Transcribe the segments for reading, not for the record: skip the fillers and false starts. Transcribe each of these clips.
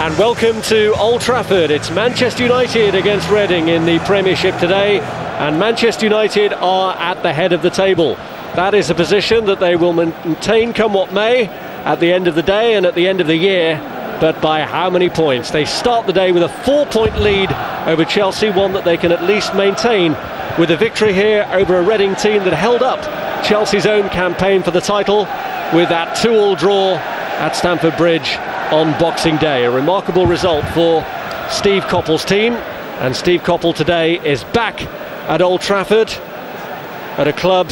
And welcome to Old Trafford. It's Manchester United against Reading in the Premiership today, and Manchester United are at the head of the table. That is a position that they will maintain come what may at the end of the day and at the end of the year. But by how many points? They start the day with a 4-point lead over Chelsea, one that they can at least maintain with a victory here over a Reading team that held up Chelsea's own campaign for the title with that 2-2 draw at Stamford Bridge on Boxing Day. A remarkable result for Steve Coppell's team, and Steve Coppell today is back at Old Trafford at a club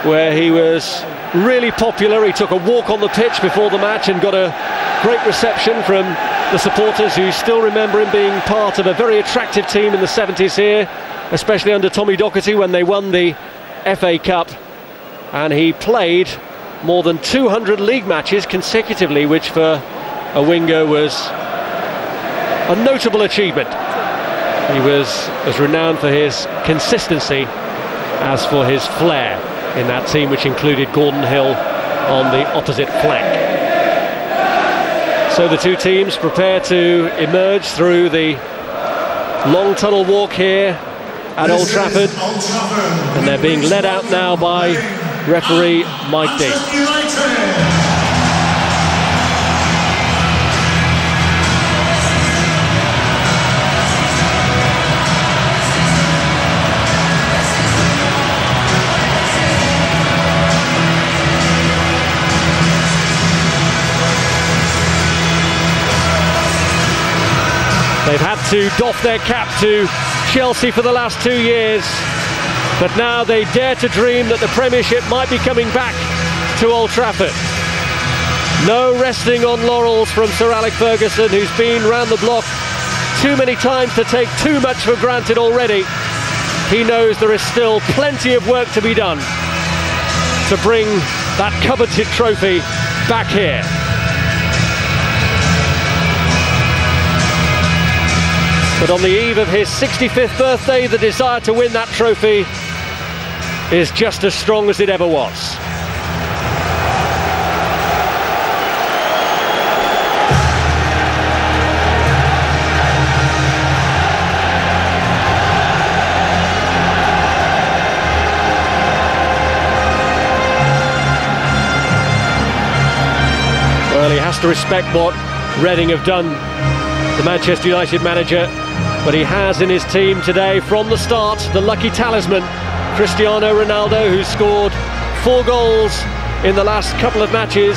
where he was really popular. He took a walk on the pitch before the match and got a great reception from the supporters, who still remember him being part of a very attractive team in the 70s here, especially under Tommy Docherty when they won the FA Cup. And he played more than 200 league matches consecutively, which for a winger was a notable achievement. He was as renowned for his consistency as for his flair in that team, which included Gordon Hill on the opposite flank. So the two teams prepare to emerge through the long tunnel walk here at Old Trafford, and they're being led out now by referee Mike Dean. They've had to doff their cap to Chelsea for the last 2 years, but now they dare to dream that the Premiership might be coming back to Old Trafford. No resting on laurels from Sir Alex Ferguson, who's been round the block too many times to take too much for granted already. He knows there is still plenty of work to be done to bring that coveted trophy back here. But on the eve of his 65th birthday, the desire to win that trophy is just as strong as it ever was. Well, he has to respect what Reading have done, the Manchester United manager. But he has in his team today, from the start, the lucky talisman, Cristiano Ronaldo, who scored 4 goals in the last couple of matches.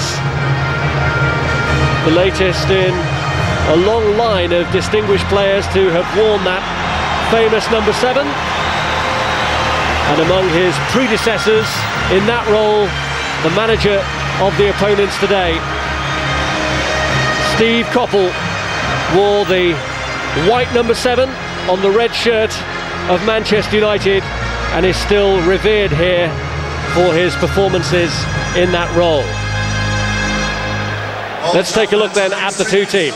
The latest in a long line of distinguished players to have worn that famous number 7. And among his predecessors in that role, the manager of the opponents today, Steve Coppell, wore the white number 7 on the red shirt of Manchester United and is still revered here for his performances in that role. Let's take a look then at the two teams.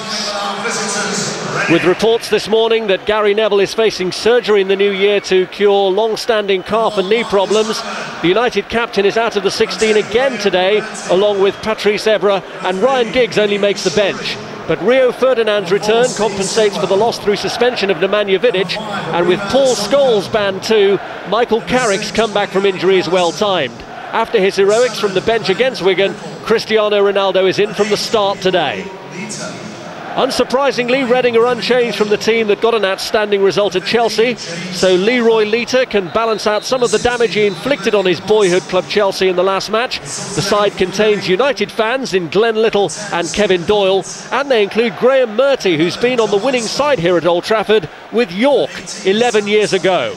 With reports this morning that Gary Neville is facing surgery in the new year to cure long-standing calf and knee problems, the United captain is out of the 16 again today, along with Patrice Evra, and Ryan Giggs only makes the bench. But Rio Ferdinand's return compensates for the loss through suspension of Nemanja Vidic, and with Paul Scholes banned too, Michael Carrick's comeback from injury is well timed. After his heroics from the bench against Wigan, Cristiano Ronaldo is in from the start today. Unsurprisingly, Reading are unchanged from the team that got an outstanding result at Chelsea, so Leroy Lita can balance out some of the damage he inflicted on his boyhood club Chelsea in the last match. The side contains United fans in Glenn Little and Kevin Doyle, and they include Graham Murty, who's been on the winning side here at Old Trafford with York 11 years ago.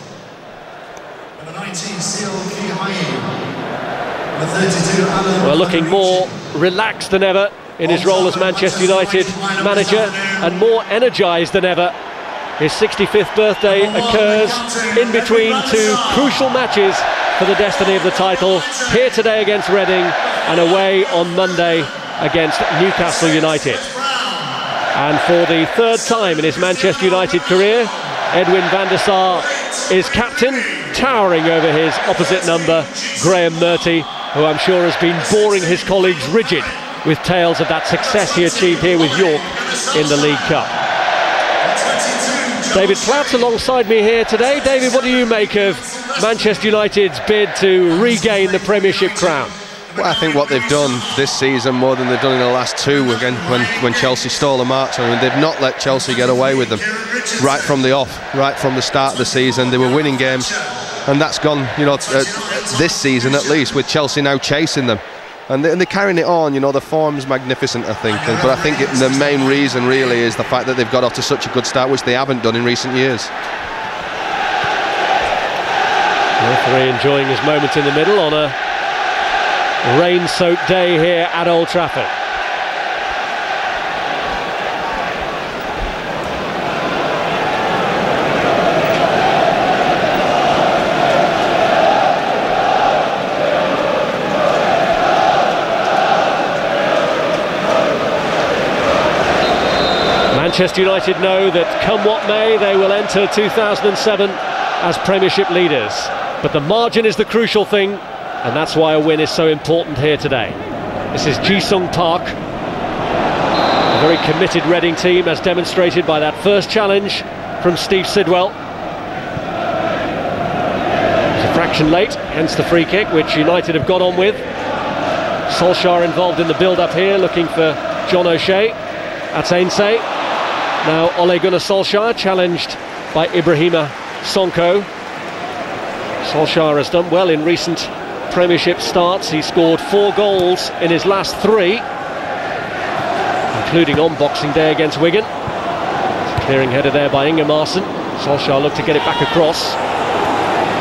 Well, looking more relaxed than ever in his role as Manchester United manager, and more energised than ever. His 65th birthday occurs in between 2 crucial matches for the destiny of the title, here today against Reading and away on Monday against Newcastle United. And for the 3rd time in his Manchester United career, Edwin van der Sar is captain, towering over his opposite number, Graham Murty, who I'm sure has been boring his colleagues rigid with tales of that success he achieved here with York in the League Cup. David Platt alongside me here today. David, what do you make of Manchester United's bid to regain the Premiership crown? Well, I think what they've done this season more than they've done in the last two, again when Chelsea stole the march. I mean, they've not let Chelsea get away with them right from the off, right from the start of the season. They were winning games, and that's gone, you know, this season at least, with Chelsea now chasing them. And they're carrying it on, you know, the form's magnificent, I think. But I think the main reason really is the fact that they've got off to such a good start, which they haven't done in recent years. The referee enjoying his moment in the middle on a rain-soaked day here at Old Trafford. Manchester United know that come what may, they will enter 2007 as Premiership leaders. But the margin is the crucial thing, and that's why a win is so important here today. This is Ji-sung Park, a very committed Reading team, as demonstrated by that first challenge from Steve Sidwell. It was a fraction late, hence the free kick, which United have got on with. Solskjaer involved in the build-up here, looking for John O'Shea. Ascendancy. Now Ole Gunnar Solskjaer, challenged by Ibrahima Sanko. Solskjaer has done well in recent Premiership starts. He scored 4 goals in his last 3, including on Boxing Day against Wigan. Clearing header there by Ingemarsen. Solskjaer looked to get it back across.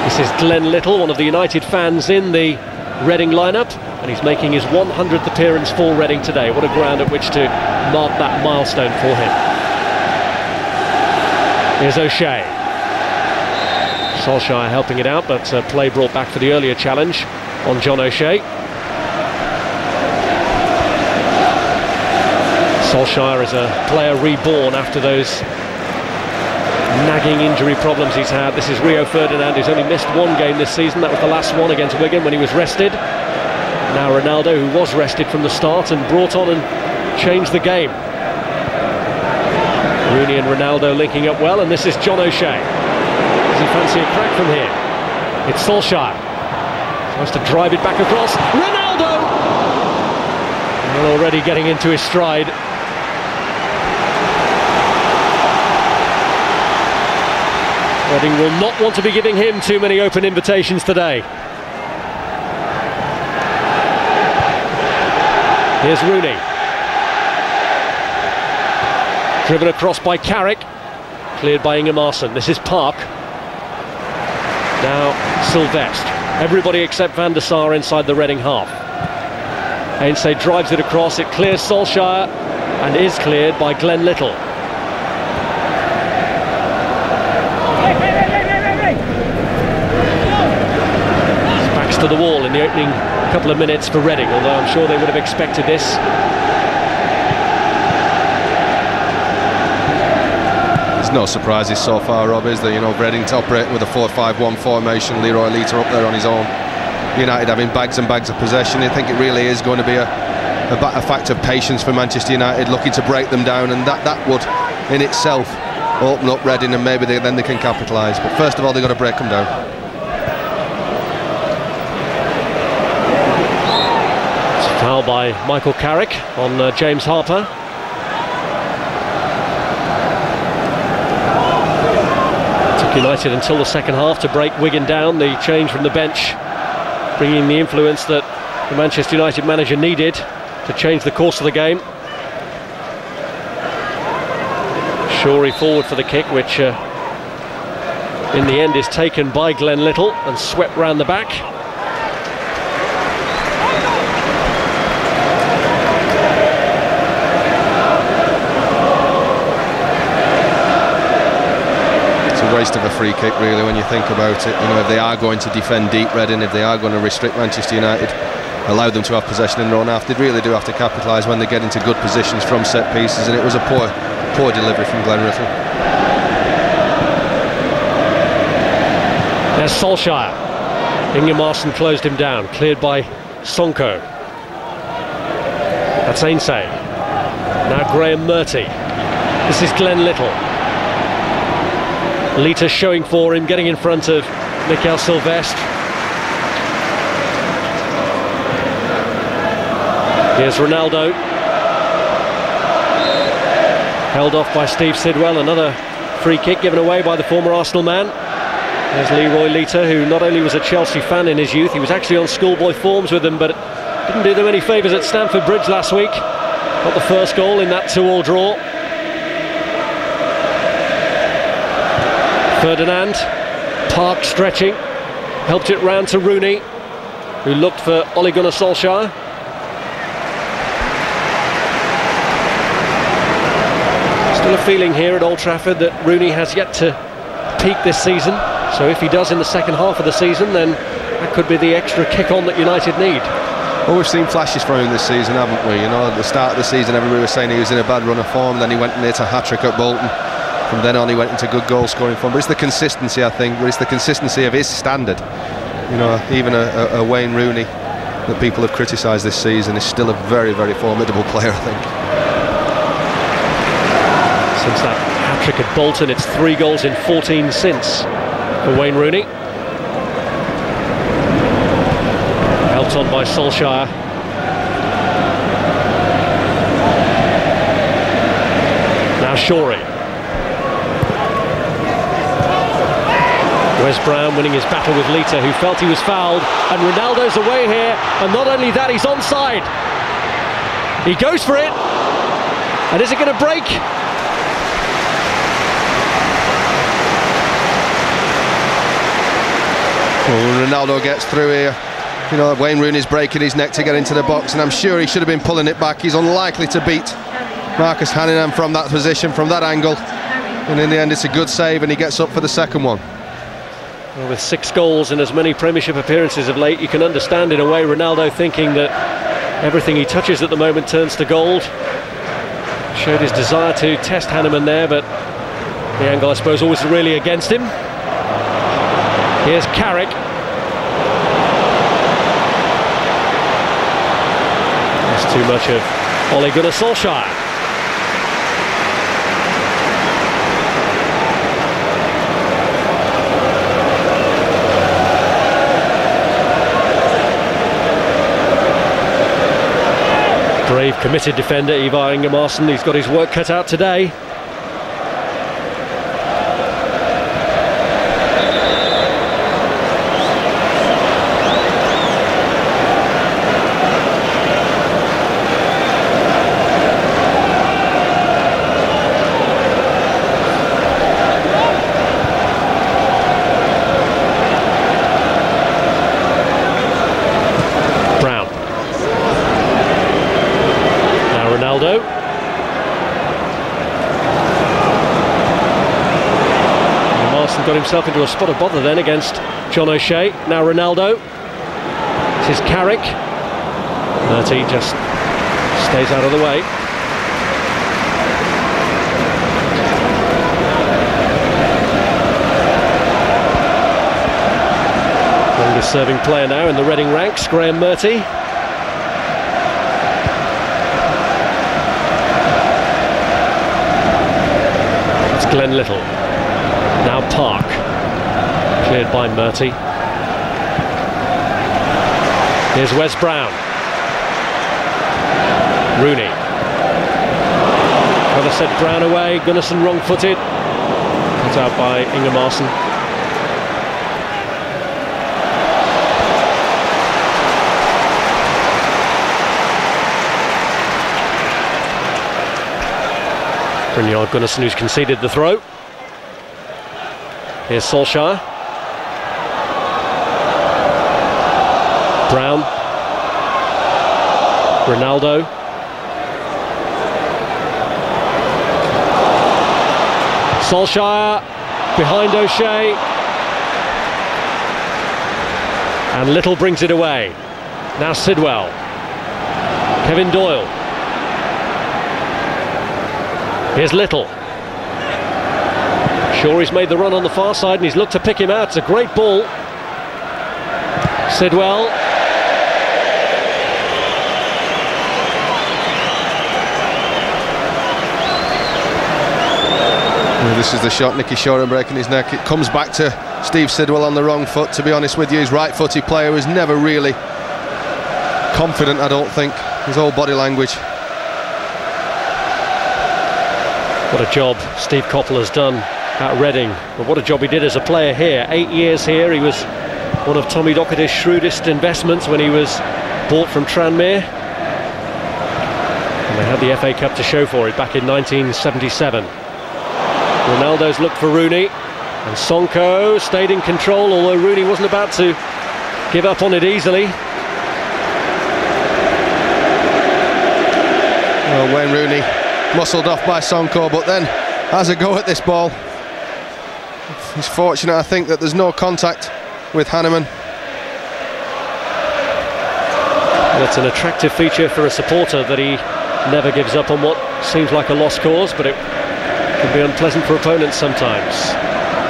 This is Glenn Little, one of the United fans in the Reading lineup, and he's making his 100th appearance for Reading today. What a ground at which to mark that milestone for him. Here's O'Shea. Solskjaer helping it out, but play brought back for the earlier challenge on John O'Shea. Solskjaer is a player reborn after those nagging injury problems he's had. This is Rio Ferdinand, who's only missed 1 game this season. That was the last one against Wigan when he was rested. Now Ronaldo, who was rested from the start and brought on and changed the game. Rooney and Ronaldo linking up well, and this is John O'Shea. Does he fancy a crack from here? It's Solskjaer. Tries to drive it back across. Ronaldo! Well, already getting into his stride. Reading will not want to be giving him too many open invitations today. Here's Rooney. Driven across by Carrick. Cleared by Ingemarsen. This is Park. Now Silvestre. Everybody except Van der Sar inside the Reading half. Ainsay drives it across. It clears Solskjaer and is cleared by Glenn Little. Backs to the wall in the opening couple of minutes for Reading, although I'm sure they would have expected this. No surprises so far, Rob, is there? You know, Reading to operate with a 4-5-1 formation, Leroy Lita up there on his own. United having bags and bags of possession. I think it really is going to be a fact of patience for Manchester United, looking to break them down, and that would in itself open up Reading, and maybe then they can capitalise. But first of all, they've got to break them down. It's a foul by Michael Carrick on James Harper. United until the second half to break Wigan down. The change from the bench bringing the influence that the Manchester United manager needed to change the course of the game. Shorey forward for the kick, which in the end is taken by Glenn Little and swept round the back. Waste of a free kick, really, when you think about it. You know, if they are going to defend deep, Reading, if they are going to restrict Manchester United, allow them to have possession in their own half, they really do have to capitalise when they get into good positions from set pieces, and it was a poor delivery from Glenn Little. There's Solskjaer. Ingemarsen closed him down, cleared by Sanko. Ascendancy. Now Graham Murty. This is Glenn Little. Lita showing for him, getting in front of Mikel Silvestre. Here's Ronaldo. Held off by Steve Sidwell. Another free kick given away by the former Arsenal man. There's Leroy Lita, who not only was a Chelsea fan in his youth, he was actually on schoolboy forms with them, but didn't do them any favours at Stamford Bridge last week. Got the first goal in that 2-2 draw. Ferdinand, Park stretching, helped it round to Rooney, who looked for Ole Gunnar Solskjaer. Still a feeling here at Old Trafford that Rooney has yet to peak this season, so if he does in the second half of the season, then that could be the extra kick-on that United need. Well, we've seen flashes from him this season, haven't we? You know, at the start of the season everybody was saying he was in a bad run of form, then he went and hit a hat-trick at Bolton. From then on he went into good goal-scoring form, but it's the consistency, I think, but it's the consistency of his standard. You know, even a Wayne Rooney that people have criticised this season is still a very, very formidable player, I think. Since that hat-trick at Bolton, it's 3 goals in 14 since for Wayne Rooney. Helped on by Solskjaer. Now Shorey. Wes Brown winning his battle with Lita, who felt he was fouled, and Ronaldo's away here, and not only that, he's onside. He goes for it, and is it going to break? Well, Ronaldo gets through here. You know, Wayne Rooney's breaking his neck to get into the box, and I'm sure he should have been pulling it back. He's unlikely to beat Marcus Hanningham from that position, from that angle, and in the end it's a good save and he gets up for the second one. Well, with 6 goals and as many Premiership appearances of late, you can understand in a way Ronaldo thinking that everything he touches at the moment turns to gold. Showed his desire to test Hanneman there, but the angle, I suppose, always really against him. Here's Carrick. That's too much of Ole Gunnar Solskjaer. Brave, committed defender Ivar Ingemarsen. He's got his work cut out today. Got himself into a spot of bother then against John O'Shea. Now Ronaldo. This is Carrick. Murty just stays out of the way. Longest serving player now in the Reading ranks, Graham Murty. It's Glenn Little. Now Park, cleared by Murty. Here's Wes Brown. Rooney. Well, they set Brown away. Goodison wrong-footed. Cut out by Ingemarsen. Brynjar Gunnarsson, who's conceded the throw. Here's Solskjaer. Brown. Ronaldo. Solskjaer behind O'Shea. And Little brings it away. Now Sidwell. Kevin Doyle. Here's Little. Sure, he's made the run on the far side and he's looked to pick him out. It's a great ball. Sidwell. This is the shot, Nicky Shoreham breaking his neck. It comes back to Steve Sidwell on the wrong foot, to be honest with you. His right-footed player was never really confident, I don't think. His whole body language. What a job Steve Coppell has done at Reading. But what a job he did as a player here. 8 years here. He was one of Tommy Dockett's shrewdest investments when he was bought from Tranmere. And they had the FA Cup to show for it back in 1977. Ronaldo's looked for Rooney, and Sanko stayed in control, although Rooney wasn't about to give up on it easily. Well, Wayne Rooney muscled off by Sanko, but then has a go at this ball. He's fortunate, I think, that there's no contact with Hanneman. That's an attractive feature for a supporter, that he never gives up on what seems like a lost cause, but it can be unpleasant for opponents sometimes.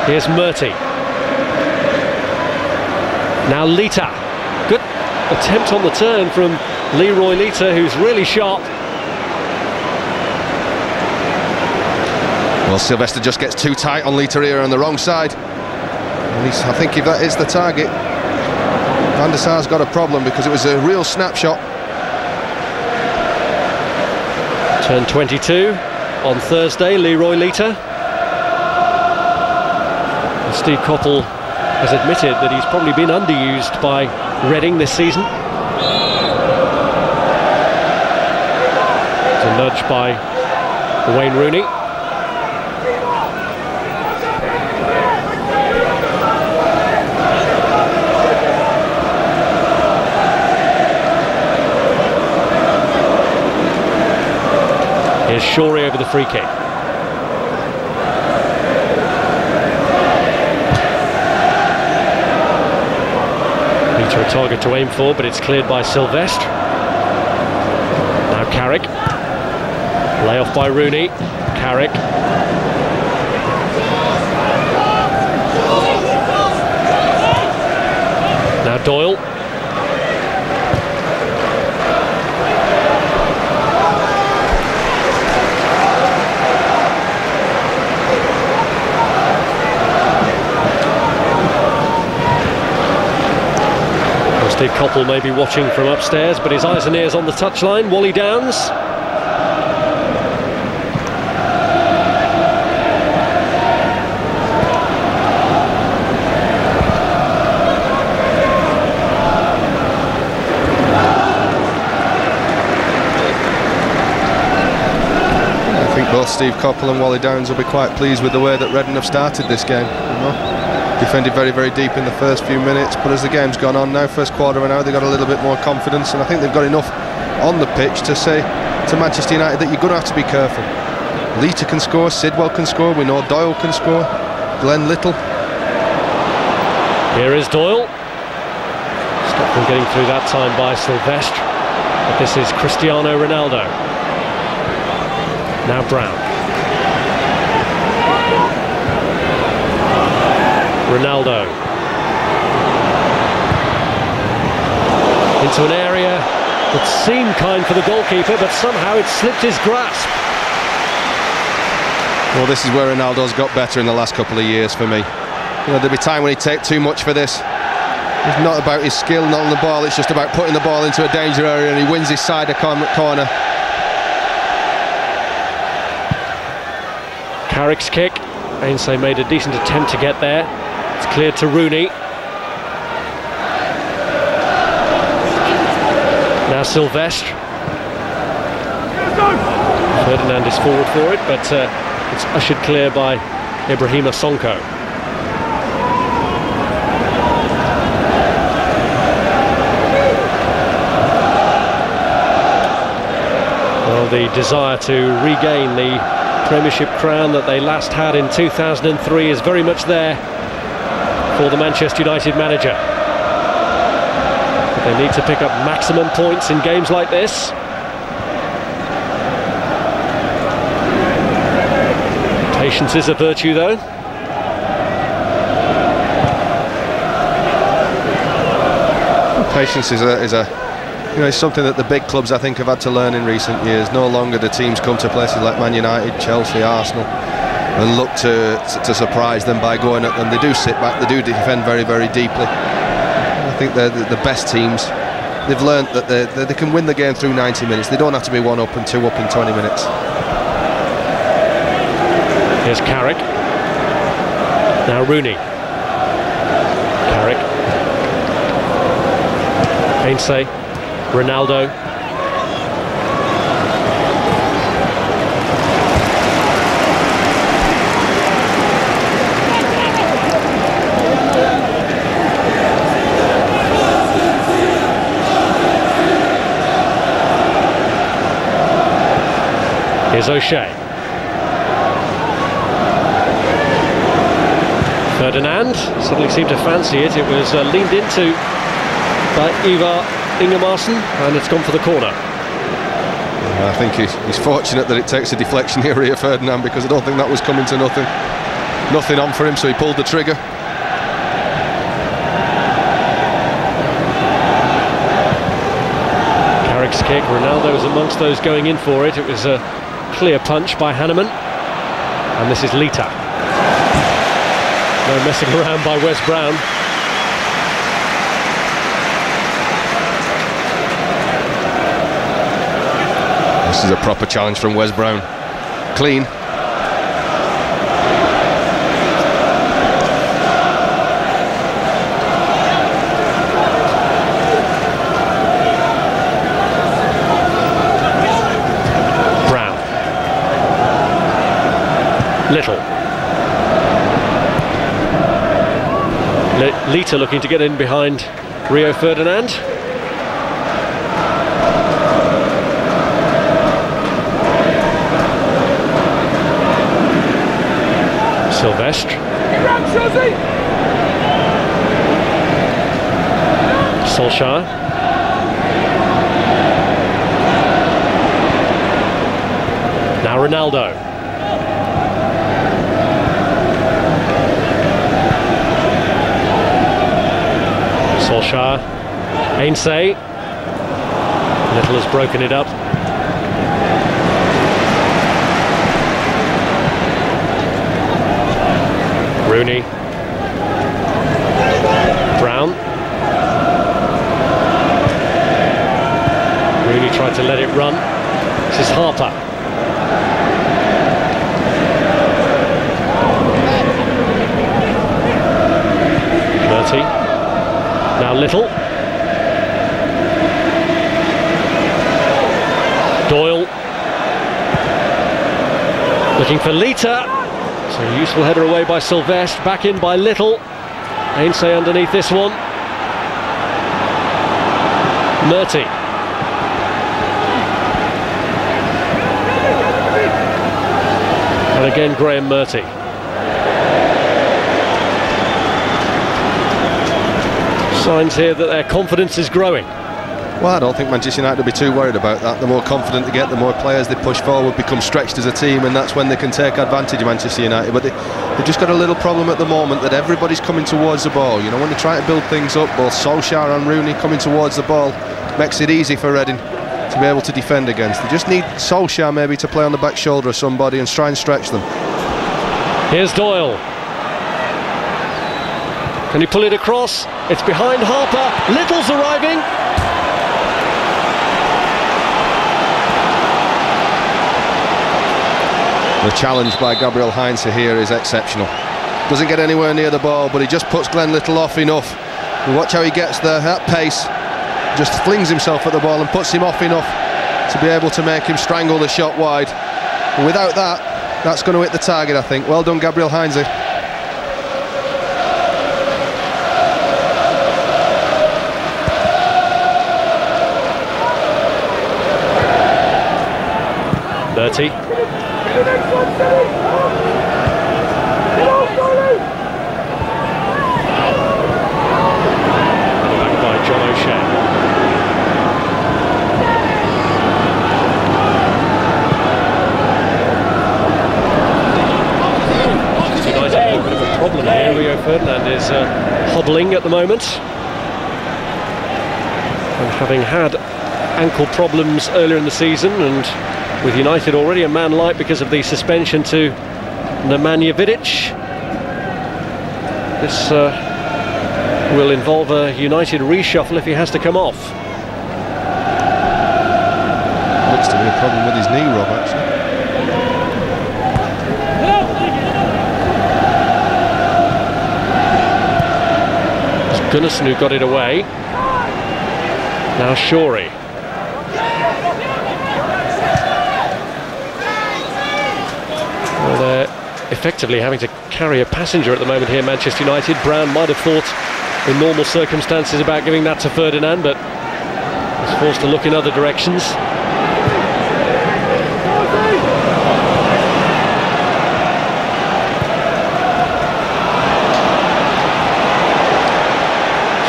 Here's Murty. Now Lita. Good attempt on the turn from Leroy Lita, who's really sharp. Well, Silvestre just gets too tight on Lita here on the wrong side. At least I think if that is the target, Van der Sar's got a problem, because it was a real snapshot. Turn 22 on Thursday, Leroy Lita. And Steve Coppell has admitted that he's probably been underused by Reading this season. It's a nudge by Wayne Rooney. Here's Shorey over the free kick. Peter a target to aim for, but it's cleared by Silvestre. Now Carrick. Lay off by Rooney. Carrick. Now Doyle. Steve Coppell may be watching from upstairs, but his eyes and ears on the touchline. Wally Downs. I think both Steve Coppell and Wally Downs will be quite pleased with the way that Reading have started this game. Defended very, very deep in the first few minutes, but as the game's gone on now, first quarter and out, they've got a little bit more confidence, and I think they've got enough on the pitch to say to Manchester United that you're going to have to be careful. Lita can score, Sidwell can score, we know Doyle can score, Glenn Little. Here is Doyle. Stopped from getting through that time by Silvestre, but this is Cristiano Ronaldo. Now Brown. Ronaldo into an area that seemed kind for the goalkeeper, but somehow it slipped his grasp. Well, this is where Ronaldo's got better in the last couple of years for me. You know, there'll be time when he'd take too much for this. It's not about his skill, not on the ball, it's just about putting the ball into a danger area, and he wins his side of corner. Carrick's kick. Ainsay made a decent attempt to get there. It's cleared to Rooney. Now Silvestre. Ferdinand is forward for it, but it's ushered clear by Ibrahima Sanko. Well, the desire to regain the Premiership crown that they last had in 2003 is very much there for the Manchester United manager. But they need to pick up maximum points in games like this. Patience is a virtue, though. Patience is it's something that the big clubs, I think, have had to learn in recent years. No longer do teams come to places like Man United, Chelsea, Arsenal and look to surprise them by going at them. They do sit back, they do defend very, very deeply. I think they're the best teams. They've learned that they can win the game through 90 minutes. They don't have to be 1 up and 2 up in 20 minutes. Here's Carrick. Now Rooney. Carrick. Ainsley. Ronaldo. Here's O'Shea. Ferdinand suddenly seemed to fancy it. It was leaned into by Ivar Ingemarsen, and it's gone for the corner. I think he's fortunate that it takes a deflection here, Rio Ferdinand, because I don't think that was coming to nothing on for him, so he pulled the trigger. Carrick's kick. Ronaldo was amongst those going in for it. It was a clear punch by Hanneman, and this is Lita. No messing around by Wes Brown. This is a proper challenge from Wes Brown. Clean. Brown. Little. Lita looking to get in behind Rio Ferdinand. Silvestre. Solskjaer. Now Ronaldo. Solskjaer. Ainsley. Little has broken it up. Rooney. Brown. Rooney tried to let it run. This is Harper. Murty. Now Little. Doyle. Looking for Lita. So a useful header away by Silvestre, back in by Little. Ainsley underneath this one. Murty. And again Graham Murty. Signs here that their confidence is growing. Well, I don't think Manchester United will be too worried about that. The more confident they get, the more players they push forward, become stretched as a team, and that's when they can take advantage of Manchester United. But they've just got a little problem at the moment that everybody's coming towards the ball. You know, when they try to build things up, both Solskjaer and Rooney coming towards the ball makes it easy for Reading to be able to defend against. They just need Solskjaer maybe to play on the back shoulder of somebody and try and stretch them. Here's Doyle. Can he pull it across? It's behind Harper. Little's arriving. The challenge by Gabriel Heinze here is exceptional. Doesn't get anywhere near the ball, but he just puts Glenn Little off enough. And watch how he gets there at pace. Just flings himself at the ball and puts him off enough to be able to make him strangle the shot wide. And without that, that's going to hit the target, I think. Well done, Gabriel Heinze. Murty. Back by John O'Shea. United have a bit of a problem here. Rio Ferdinand is hobbling at the moment, and having had ankle problems earlier in the season, and with United already a man light because of the suspension to Nemanja Vidic. This will involve a United reshuffle if he has to come off. Looks to be a problem with his knee, Rob, actually. It's Goodison who got it away. Now Shorey. Well, they're effectively having to carry a passenger at the moment here, Manchester United. Brown might have thought in normal circumstances about giving that to Ferdinand, but was forced to look in other directions.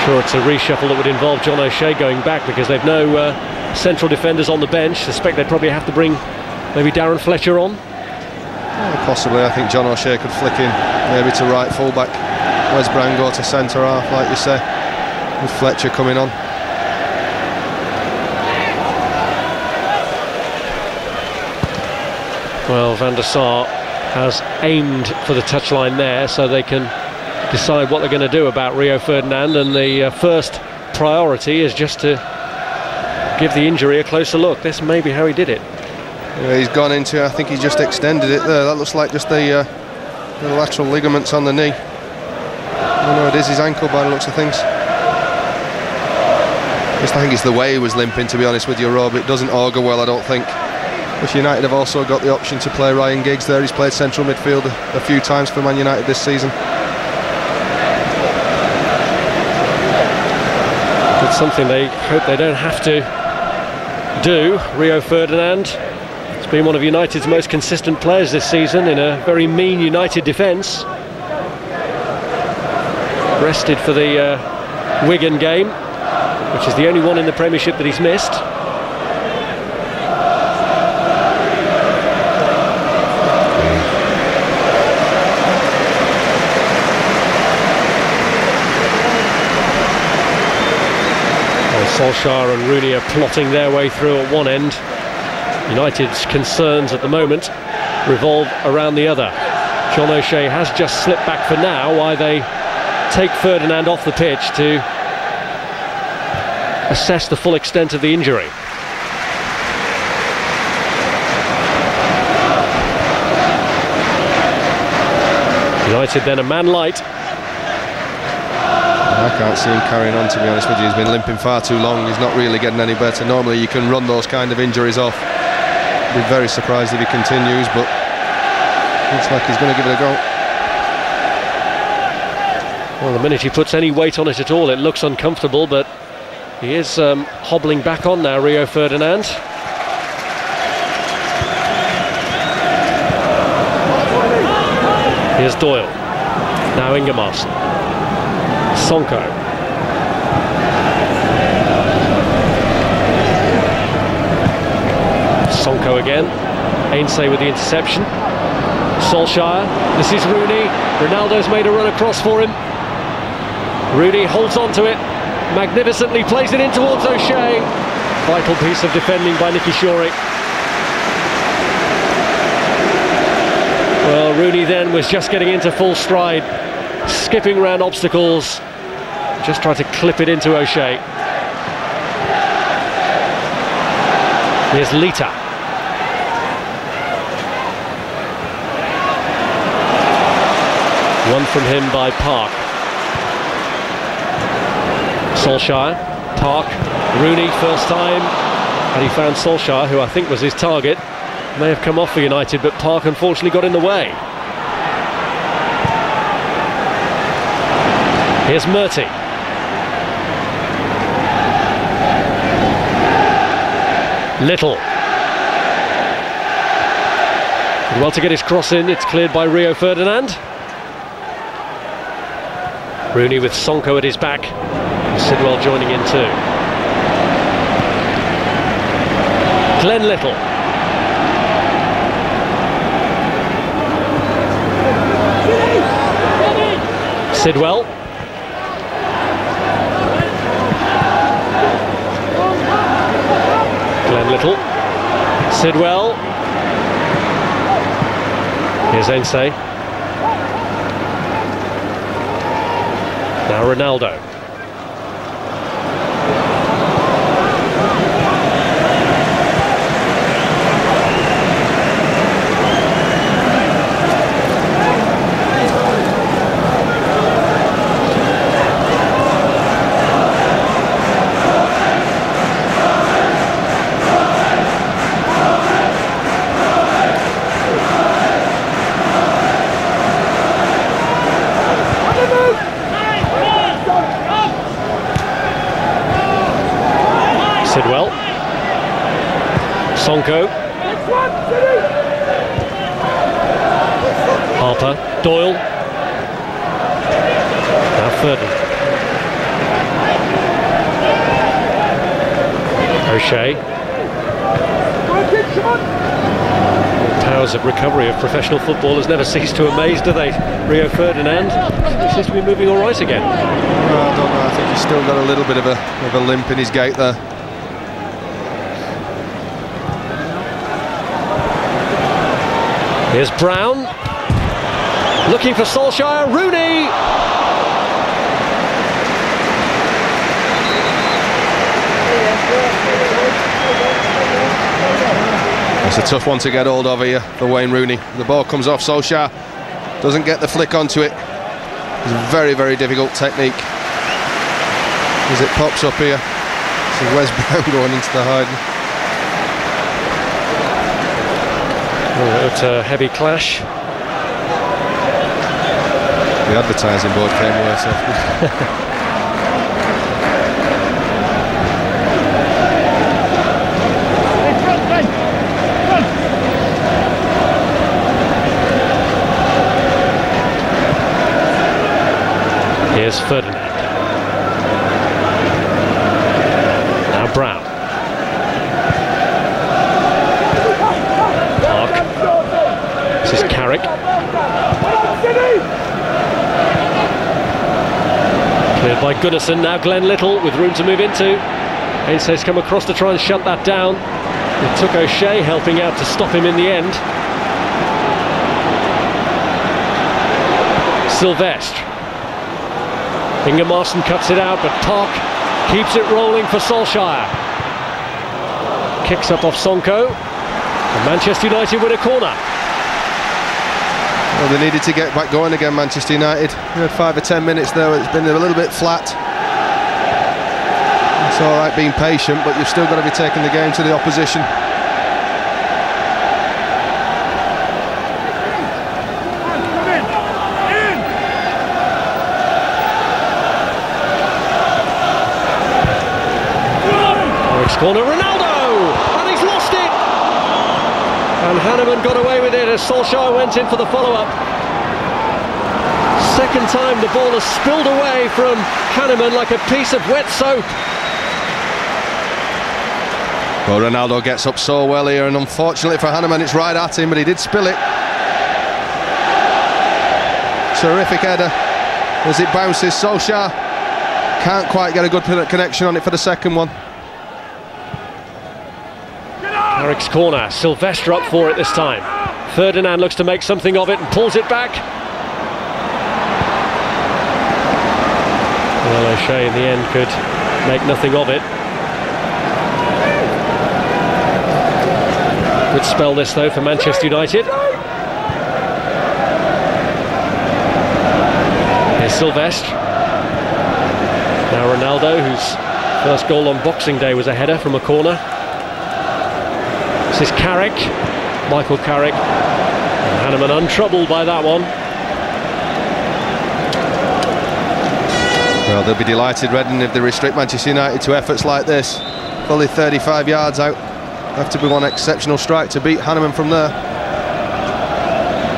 Sure, it's a reshuffle that would involve John O'Shea going back because they've no central defenders on the bench. Suspect they'd probably have to bring maybe Darren Fletcher on. Possibly. I think John O'Shea could flick in maybe to right fullback. Wes Brown go to centre half, like you say, with Fletcher coming on. Well, Van der Sar has aimed for the touchline there, so they can decide what they're going to do about Rio Ferdinand, and the first priority is just to give the injury a closer look. This may be how he did it. Yeah, he's gone into, I think he just extended it there. That looks like just the lateral ligaments on the knee. Oh no, it is his ankle by the looks of things. Just, I think it's the way he was limping, to be honest with you, Rob. It doesn't augur well, I don't think. But United have also got the option to play Ryan Giggs there. He's played central midfield a few times for Man United this season. It's something they hope they don't have to do. Rio Ferdinand has been one of United's most consistent players this season in a very mean United defence. Rested for the Wigan game, which is the only one in the Premiership that he's missed. Solskjaer and Rooney are plotting their way through at one end. United's concerns at the moment revolve around the other. John O'Shea has just slipped back for now while they take Ferdinand off the pitch to assess the full extent of the injury. United then a man light. I can't see him carrying on, to be honest with you. He's been limping far too long. He's not really getting any better. Normally you can run those kind of injuries off. I'd be very surprised if he continues, but looks like he's going to give it a go. Well, the minute he puts any weight on it at all, it looks uncomfortable, but he is hobbling back on now, Rio Ferdinand. Here's Doyle. Now Ingemarson. Sanko. Sanko again. Ainsay with the interception. Solskjaer. This is Rooney. Ronaldo's made a run across for him. Rudy holds on to it. Magnificently plays it in towards O'Shea. Vital piece of defending by Nicky Shorey. Well, Rooney then was just getting into full stride, skipping around obstacles, just trying to clip it into O'Shea. Here's Lita. One from him by Park. Solskjaer, Park, Rooney first time, and he found Solskjaer, who I think was his target. May have come off for United, but Park unfortunately got in the way. Here's Murty. Little. Well, to get his cross in, it's cleared by Rio Ferdinand. Rooney with Sanko at his back. Sidwell joining in too. Glenn Little. Sidwell. Glenn Little. Sidwell. Here's Ense. Now Ronaldo. Sidwell. Sanko. Harper. Doyle. Now Ferdinand. O'Shea. Powers of recovery of professional footballers never cease to amaze, do they? Rio Ferdinand seems to be moving all right again. Well, I don't know. I think he's still got a little bit of a limp in his gait there. Here's Brown, looking for Solskjaer, Rooney! It's a tough one to get hold of here for Wayne Rooney. The ball comes off, Solskjaer doesn't get the flick onto it. It's a very, very difficult technique. As it pops up here, so where's Brown going into the hiding? It's a heavy clash. The advertising board came worse off. Here's Ferdinand. Now Brown. This is Carrick. Cleared by Goodison. Now Glenn Little with room to move into. Ense's come across to try and shut that down. It took O'Shea helping out to stop him in the end. Silvestre. Ingemarson cuts it out, but Park keeps it rolling for Solskjaer. Kicks up off Sanko. And Manchester United win a corner. Well, they needed to get back going again, Manchester United. We had 5 or 10 minutes there. It's been a little bit flat. It's all right being patient, but you've still got to be taking the game to the opposition. Corner, Ronaldo! And he's lost it! And Hanneman got away with it as Solskjaer went in for the follow-up. Second time the ball has spilled away from Hanneman like a piece of wet soap. Well, Ronaldo gets up so well here, and unfortunately for Hanneman it's right at him, but he did spill it. Terrific header as it bounces. Solskjaer can't quite get a good connection on it for the second one. Carrick's corner, Silvestre up for it this time. Ferdinand looks to make something of it and pulls it back. Well, O'Shea in the end could make nothing of it. Good spell this though for Manchester United. Here's Silvestre. Now Ronaldo, whose first goal on Boxing Day was a header from a corner. This is Carrick, Michael Carrick, and Hanneman untroubled by that one. Well, they'll be delighted, Reading, if they restrict Manchester United to efforts like this. Fully 35 yards out. Have to be one exceptional strike to beat Hanneman from there.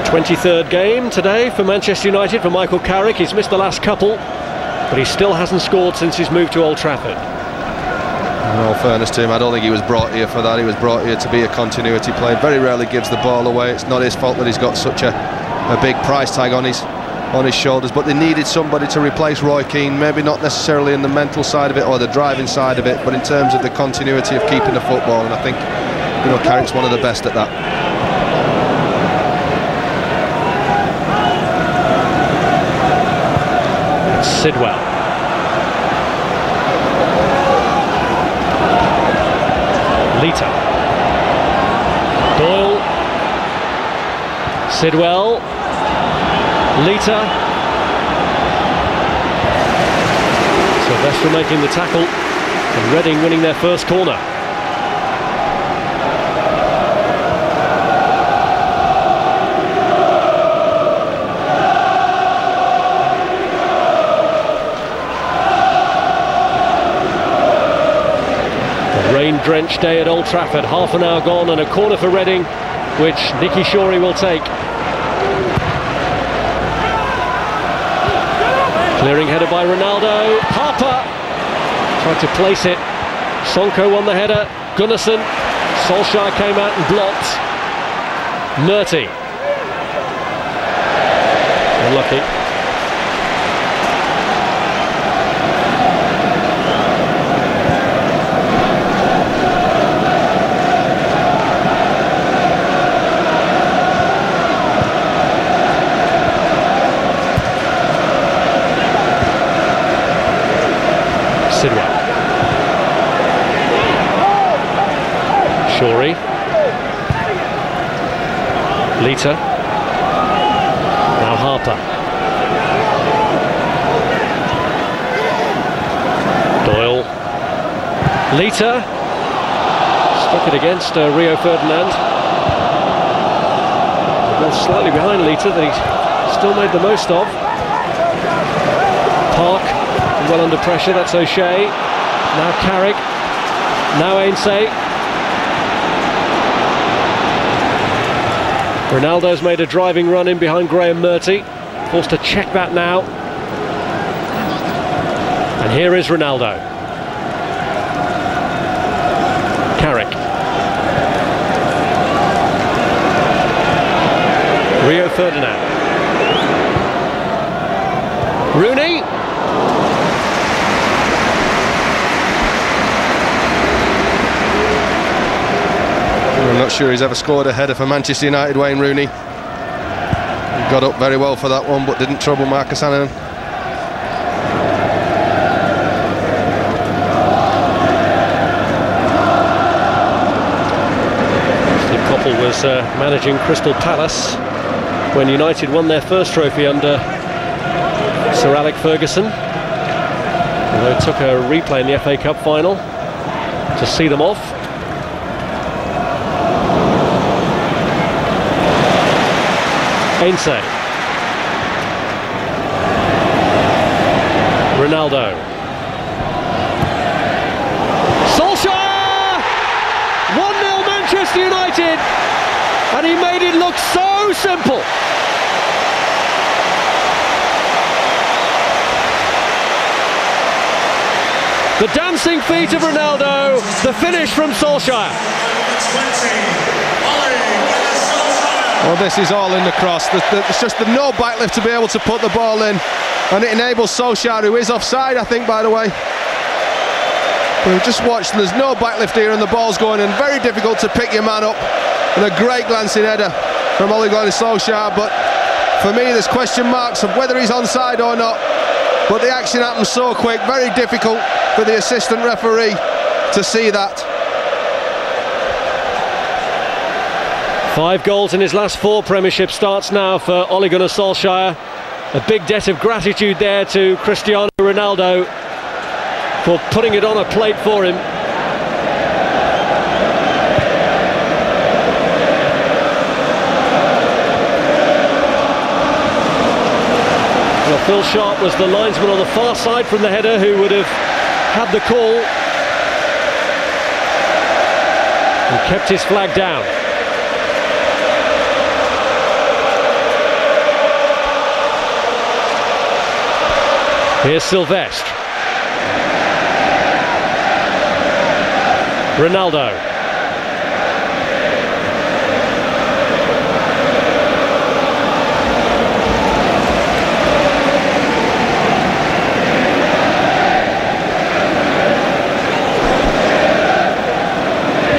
23rd game today for Manchester United for Michael Carrick. He's missed the last couple, but he still hasn't scored since his move to Old Trafford. In all fairness to him, I don't think he was brought here for that. He was brought here to be a continuity player. Very rarely gives the ball away. It's not his fault that he's got such a big price tag on his shoulders, but they needed somebody to replace Roy Keane, maybe not necessarily in the mental side of it or the driving side of it, but in terms of the continuity of keeping the football, and I think, you know, Carrick's one of the best at that. Sidwell. Lita. Doyle. Sidwell. Lita. Silvestre making the tackle, and Reading winning their first corner. Rain-drenched day at Old Trafford, half an hour gone and a corner for Reading, which Nicky Shorey will take. Clearing header by Ronaldo. Harper tried to place it. Sanko won the header. Goodison. Solskjaer came out and blocked. Murty. Unlucky. Sidwell. Shorey. Lita. Now Harper. Doyle. Lita. Struck it against Rio Ferdinand. The ball slightly behind Lita that he still made the most of. Park. Well under pressure, that's O'Shea. Now Carrick. Now Ainsay. Ronaldo's made a driving run in behind Graham Murty. Forced to check that now. And here is Ronaldo. Carrick. Rio Ferdinand. Rooney. I'm not sure he's ever scored a header for Manchester United, Wayne Rooney. He got up very well for that one, but didn't trouble Marcus Allen. Steve Coppell was managing Crystal Palace when United won their first trophy under Sir Alex Ferguson. Although it took a replay in the FA Cup final to see them off. Ainsay. Ronaldo. Solskjaer! 1-0 Manchester United, and he made it look so simple. The dancing feet of Ronaldo, the finish from Solskjaer. Well, this is all in the cross. It's just the no backlift to be able to put the ball in, and it enables Solskjaer, who is offside, I think, by the way. We've just watched, there's no backlift here, and the ball's going in. Very difficult to pick your man up, and a great glancing header from Ole Gunnar Solskjaer. But for me, there's question marks of whether he's onside or not. But the action happens so quick, very difficult for the assistant referee to see that. 5 goals in his last 4 Premiership starts now for Ole Gunnar Solskjaer. A big debt of gratitude there to Cristiano Ronaldo for putting it on a plate for him. Well, Phil Sharp was the linesman on the far side from the header who would have had the call and kept his flag down. Here's Silvestre. Ronaldo.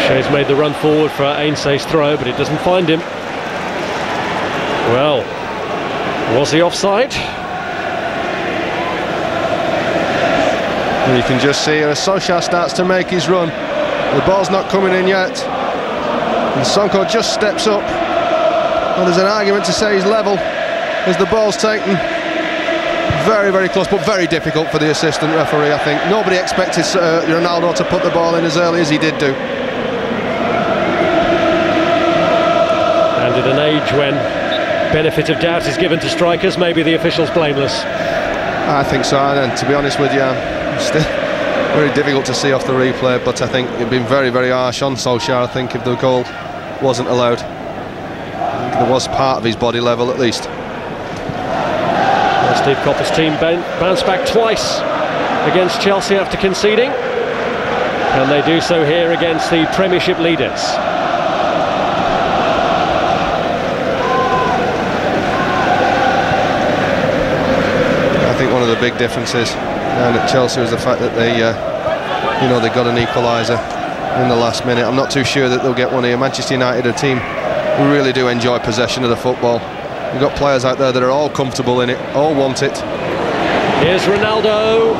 Shea's made the run forward for Ainsay's throw, but it doesn't find him. Well, was he offside? And you can just see as Solskjaer starts to make his run, the ball's not coming in yet, and Sanko just steps up. Well, there's an argument to say he's level as the ball's taken. Very, very close, but very difficult for the assistant referee, I think. Nobody expected Ronaldo to put the ball in as early as he did do. And at an age when benefit of doubt is given to strikers, maybe the official's blameless. I think so, and to be honest with you, still very difficult to see off the replay, but I think it'd been very, very harsh on Solskjaer, I think, if the goal wasn't allowed. I think there was part of his body level at least. Well, Steve Coppell's team bounced back twice against Chelsea after conceding. Can they do so here against the Premiership leaders? I think one of the big differences down at Chelsea was the fact that they got an equaliser in the last minute. I'm not too sure that they'll get one here. Manchester United, a team who really do enjoy possession of the football. You've got players out there that are all comfortable in it, all want it. Here's Ronaldo.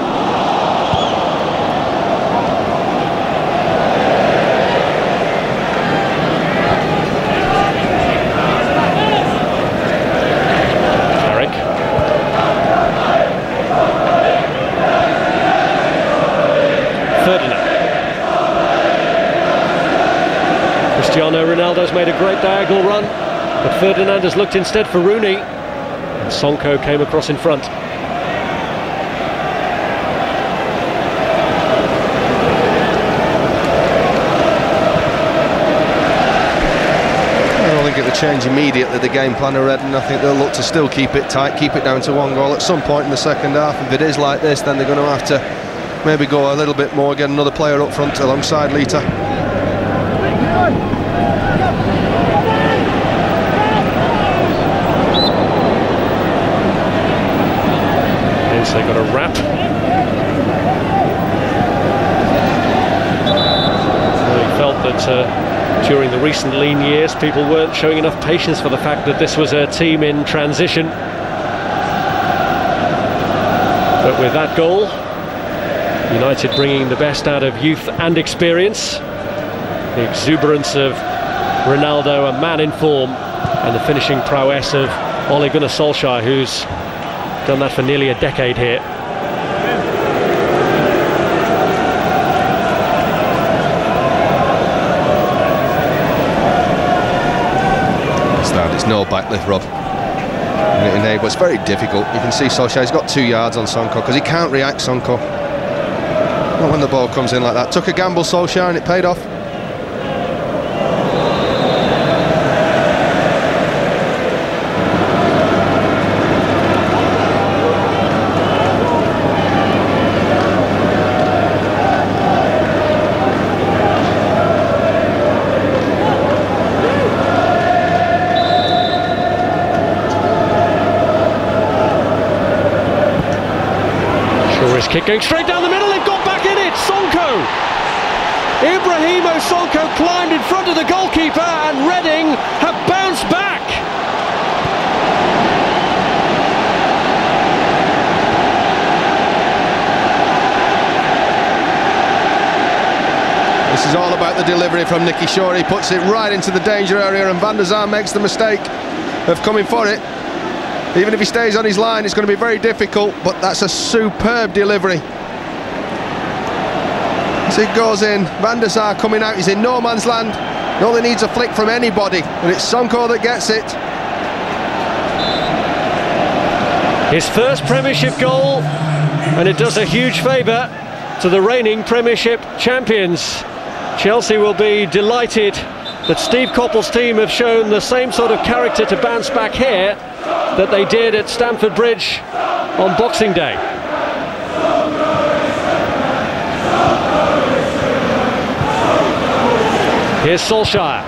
Ferdinand. Cristiano Ronaldo's made a great diagonal run, but Ferdinand has looked instead for Rooney, and Sanko came across in front. I don't think it will change immediately the game plan of Reading. I think they'll look to still keep it tight, keep it down to one goal at some point in the second half. If it is like this, then they're going to have to maybe go a little bit more, get another player up front alongside Lita. Hence they got a wrap. Well, he felt that during the recent lean years people weren't showing enough patience for the fact that this was a team in transition. But with that goal, United bringing the best out of youth and experience, the exuberance of Ronaldo, a man in form, and the finishing prowess of Ole Gunnar Solskjaer, who's done that for nearly a decade here. It's no backlift, Rob. It was very difficult. You can see Solskjaer's got 2 yards on Sanko because he can't react, Sanko. Not when the ball comes in like that. Took a gamble, Solskjaer, and it paid off. His kick going straight down the middle, they've got back in it, Sanko! Ibrahimo Sanko climbed in front of the goalkeeper and Reading have bounced back! This is all about the delivery from Nicky Shaw. He puts it right into the danger area and Van der Sar makes the mistake of coming for it. Even if he stays on his line, it's going to be very difficult, but that's a superb delivery. As it goes in, Van der Sar coming out, he's in no man's land. He only needs a flick from anybody, and it's Sanko that gets it. His first Premiership goal, and it does a huge favour to the reigning Premiership champions. Chelsea will be delighted that Steve Coppell's team have shown the same sort of character to bounce back here that they did at Stamford Bridge on Boxing Day. Here's Solskjaer.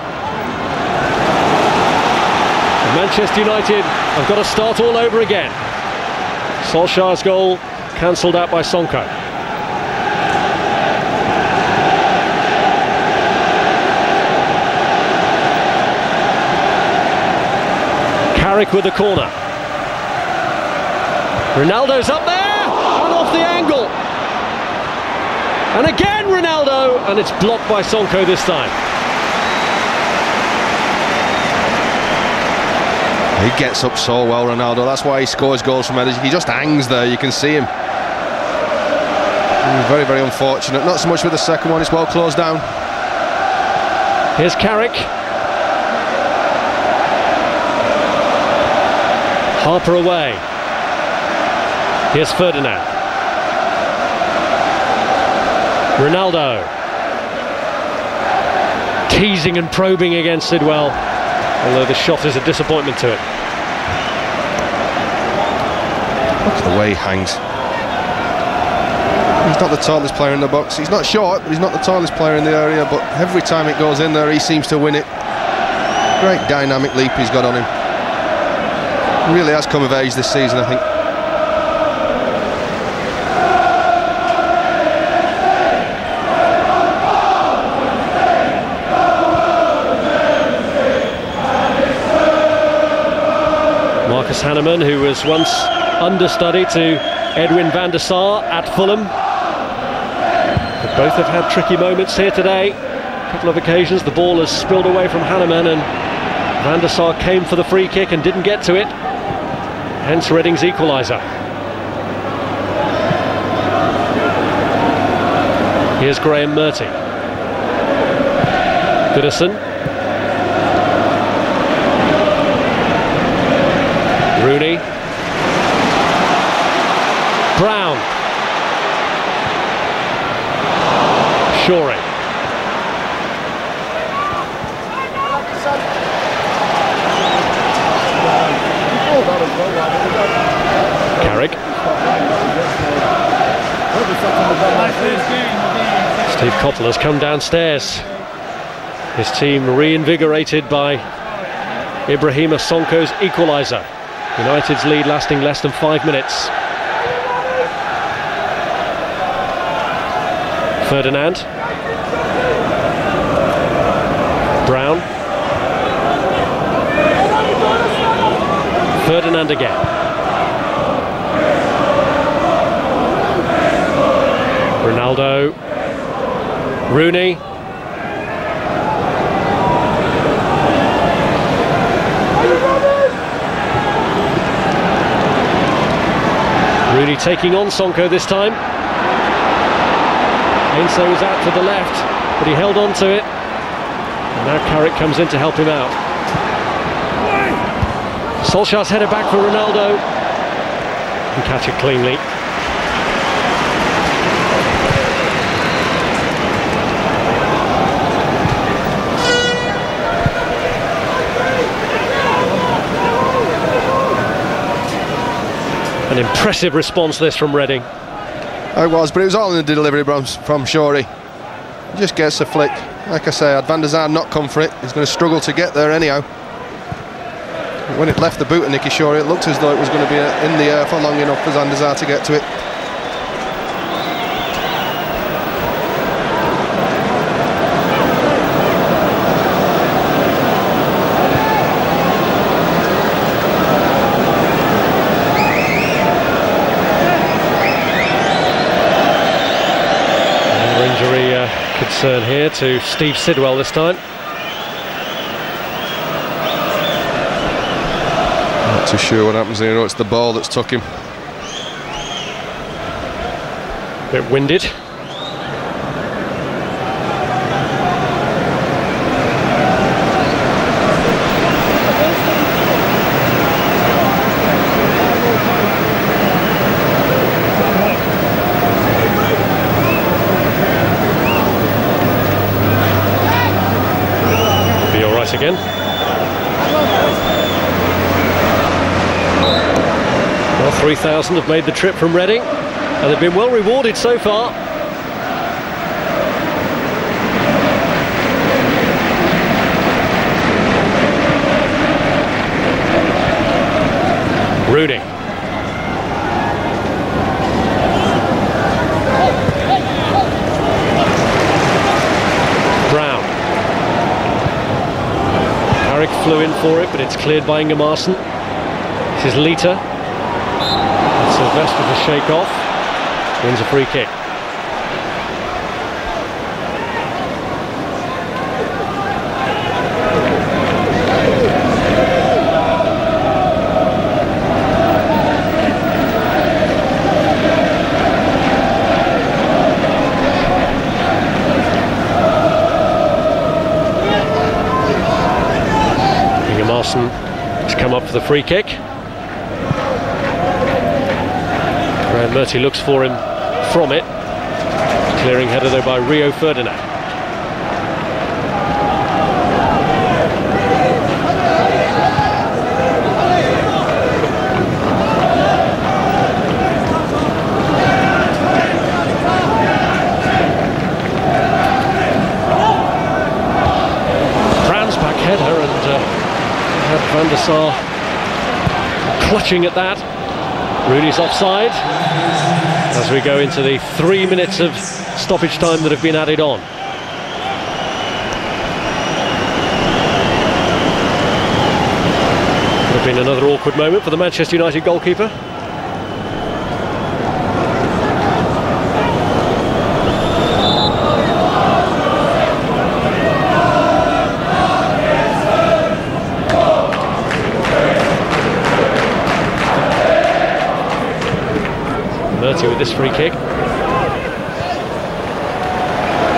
And Manchester United have got to start all over again. Solskjaer's goal cancelled out by Sanko. Carrick with the corner. Ronaldo's up there and off the angle. And again Ronaldo, and it's blocked by Sanko this time. He gets up so well, Ronaldo. That's why he scores goals from headers. He just hangs there, you can see him. Very, very unfortunate. Not so much with the second one, it's well closed down. Here's Carrick. Harper away. Here's Ferdinand. Ronaldo. Teasing and probing against Sidwell, although the shot is a disappointment to it. Look at the way he hangs. He's not the tallest player in the box. He's not short, but he's not the tallest player in the area. But every time it goes in there, he seems to win it. Great dynamic leap he's got on him. He really has come of age this season, I think. Marcus Hanneman, who was once understudy to Edwin van der Sar at Fulham. But both have had tricky moments here today. A couple of occasions the ball has spilled away from Hanneman and van der Sar came for the free kick and didn't get to it. Hence Reading's equaliser. Here's Graham Murty. Goodison. Rooney. Brown. Shorey. Carrick. Steve Coppola's come downstairs. His team reinvigorated by Ibrahima Sonko's equaliser. United's lead lasting less than 5 minutes. Ferdinand. Brown. Ferdinand again. Ronaldo. Rooney. Rooney taking on Sanko this time. Enzo was out to the left, but he held on to it. And now Carrick comes in to help him out. Solskjaer's headed back for Ronaldo. And catch it cleanly. An impressive response this from Reading. It was, but it was all in the delivery from Shorey. He just gets a flick. Like I say, had Van der Sar not come for it, he's going to struggle to get there anyhow. When it left the boot of Nicky Shorey, it looked as though it was going to be in the air for long enough for Van der Sar to get to it. Concern here to Steve Sidwell this time. Not too sure what happens here. It's the ball that's took him. Bit winded. Again. Well, 3,000 have made the trip from Reading, and they've been well rewarded so far. Rudy. Flew in for it, but it's cleared by Ingemarsen. This is Lita. Silvestre to shake off. Wins a free kick. He's come up for the free kick. Graham Murty looks for him from it. Clearing header though by Rio Ferdinand. Header and had Van der Sar clutching at that. Rooney's offside as we go into the 3 minutes of stoppage time that have been added on. Could have been another awkward moment for the Manchester United goalkeeper. With this free kick.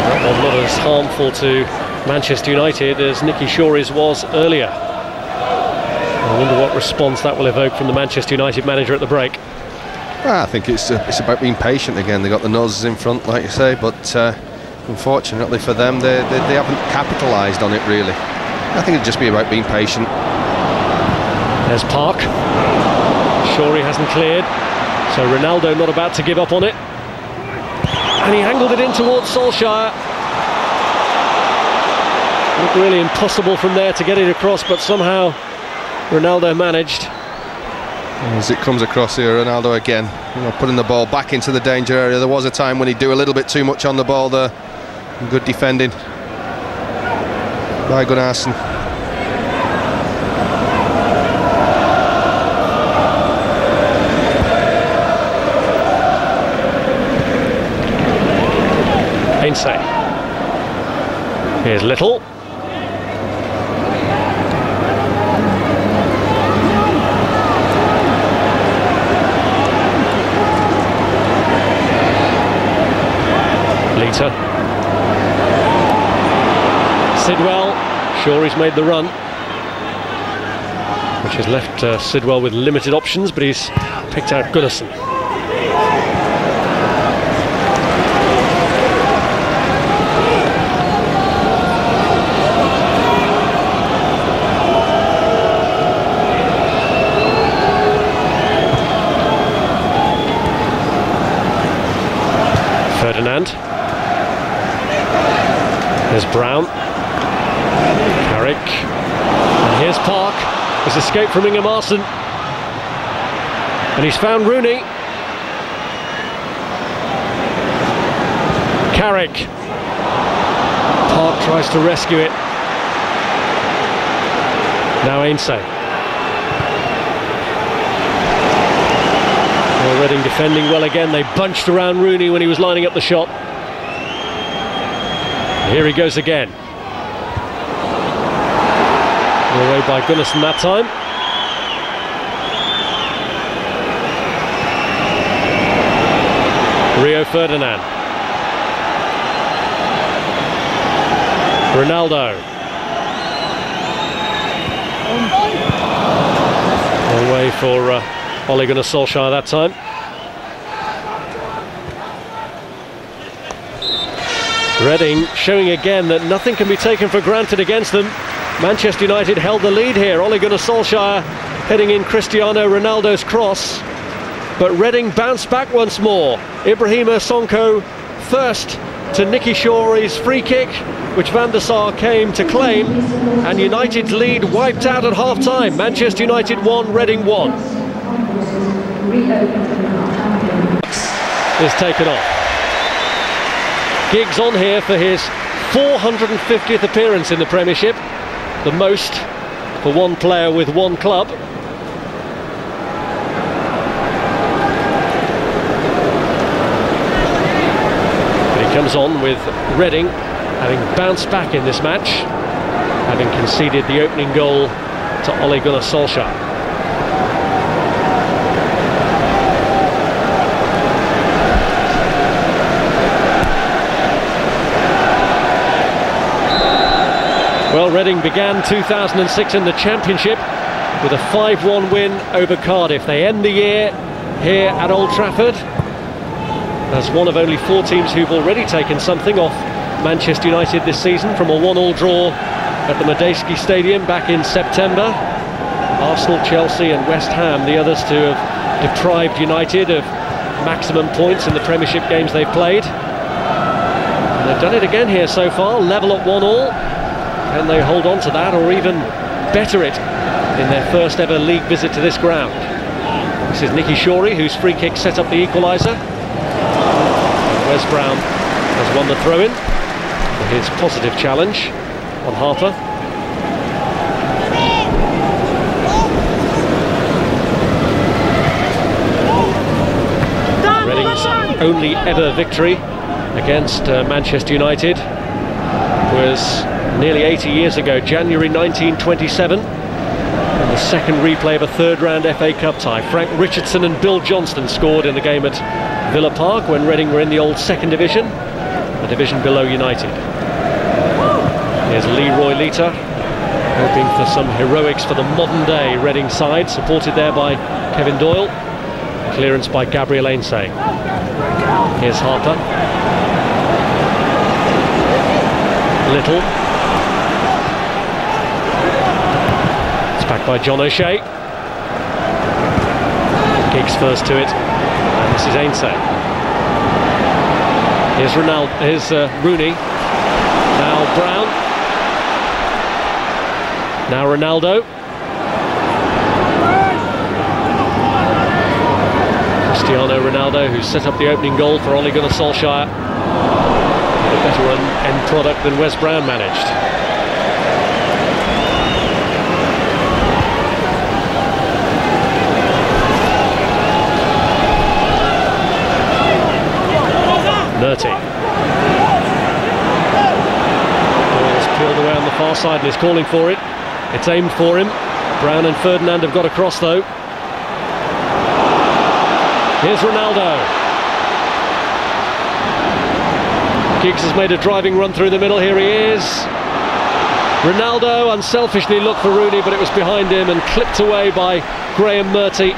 That one not as harmful to Manchester United as Nicky Shorey's was earlier. I wonder what response that will evoke from the Manchester United manager at the break. I think it's about being patient again. They got the noses in front, like you say, but unfortunately for them, they haven't capitalised on it really. I think it'd just be about being patient. There's Park. Shorey hasn't cleared. So Ronaldo not about to give up on it. And he angled it in towards Solskjaer. Looked really impossible from there to get it across, but somehow Ronaldo managed. As it comes across here, Ronaldo again, putting the ball back into the danger area. There was a time when he'd do a little bit too much on the ball there. Good defending by Goodison. Here's Little. Lita. Sidwell. Shorey's made the run, which has left Sidwell with limited options, but he's picked out Goodison. Ferdinand. There's Brown. Carrick. And here's Park. His escape from Ingemarson. And he's found Rooney. Carrick. Park tries to rescue it. Now Ainsay. Reading defending well again. They bunched around Rooney when he was lining up the shot. Here he goes again. Away by Goodison that time. Rio Ferdinand. Ronaldo. Away for Ole Gunnar Solskjaer that time. Reading showing again that nothing can be taken for granted against them. Manchester United held the lead here. Ole Gunnar Solskjaer heading in Cristiano Ronaldo's cross. But Reading bounced back once more. Ibrahima Sanko first to Nicky Shorey's free kick, which Van der Sar came to claim. And United's lead wiped out at half-time. Manchester United 1, Reading 1. Is taken off. Giggs on here for his 450th appearance in the Premiership, the most for one player with one club. But he comes on with Reading having bounced back in this match, having conceded the opening goal to Ole Gunnar Solskjaer. Well, Reading began 2006 in the Championship, with a 5-1 win over Cardiff. They end the year here at Old Trafford as one of only 4 teams who've already taken something off Manchester United this season from a 1-1 draw at the Madejski Stadium back in September. Arsenal, Chelsea and West Ham, the others to have deprived United of maximum points in the Premiership games they've played. And they've done it again here so far, level at 1-1. Can they hold on to that or even better it in their first ever league visit to this ground? This is Nicky Shorey, whose free kick set up the equaliser. Wes Brown has won the throw-in for his positive challenge on Harper. Reading's only ever victory against Manchester United was nearly 80 years ago, January 1927, and the second replay of a third-round FA Cup tie. Frank Richardson and Bill Johnston scored in the game at Villa Park when Reading were in the old second division, a division below United. Here's Leroy Lita, hoping for some heroics for the modern-day Reading side, supported there by Kevin Doyle. Clearance by Gabriel Ainsay. Here's Harper. Little. It's back by John O'Shea. Giggs first to it. And this is Ainsay. Here's Ronaldo. Here's Rooney. Now Brown. Now Ronaldo. Cristiano Ronaldo, who set up the opening goal for Ole Gunnar Solskjaer. A better end product than Wes Brown managed. Nerty. Ball's peeled away on the far side and is calling for it. It's aimed for him. Brown and Ferdinand have got across though. Here's Ronaldo. Giggs has made a driving run through the middle. Here he is. Ronaldo unselfishly looked for Rooney, but it was behind him and clipped away by Graham Murty.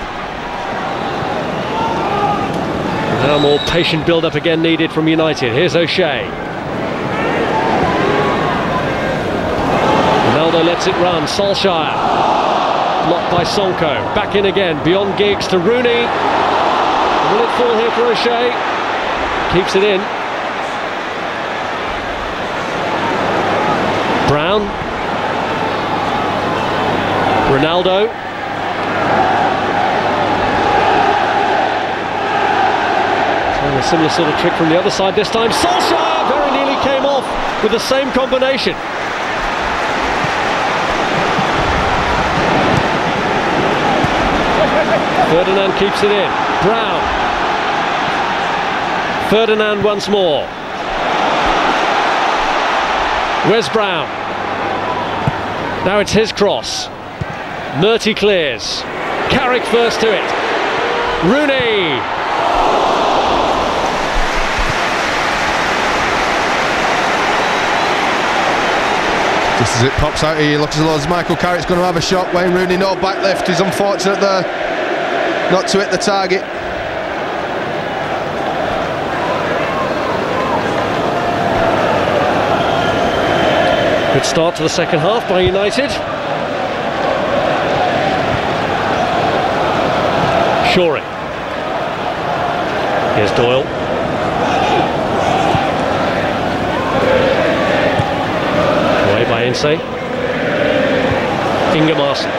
Now more patient build-up again needed from United. Here's O'Shea. Ronaldo lets it run. Solskjaer. Blocked by Sanko. Back in again. Beyond Giggs to Rooney. Will it fall here for O'Shea? Keeps it in. Brown. Ronaldo. Trying a similar sort of trick from the other side this time. Salsa very nearly came off with the same combination. Ferdinand keeps it in. Brown. Ferdinand once more. Wes Brown. Now it's his cross. Murty clears. Carrick first to it. Rooney. Just as it pops out, he looks as though Michael Carrick's going to have a shot. Wayne Rooney, no back lift. He's unfortunate there not to hit the target. Good start to the second half by United. Shorey. Here's Doyle. Away by Ainsay. Ingemarson.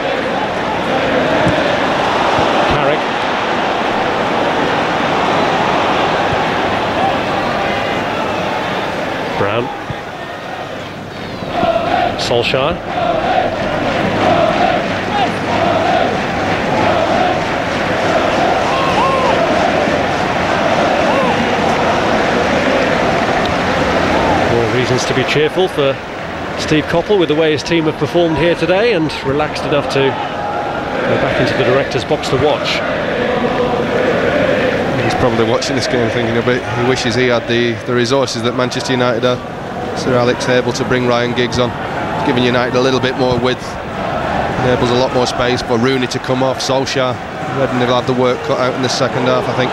Carrick. Brown. Solskjaer. More reasons to be cheerful for Steve Coppell with the way his team have performed here today, and relaxed enough to go back into the director's box to watch. He's probably watching this game thinking a bit, he wishes he had the resources that Manchester United are. Sir Alex able to bring Ryan Giggs on, giving United a little bit more width enables a lot more space for Rooney to come off. Solskjaer, Reading will have the work cut out in the second half, I think.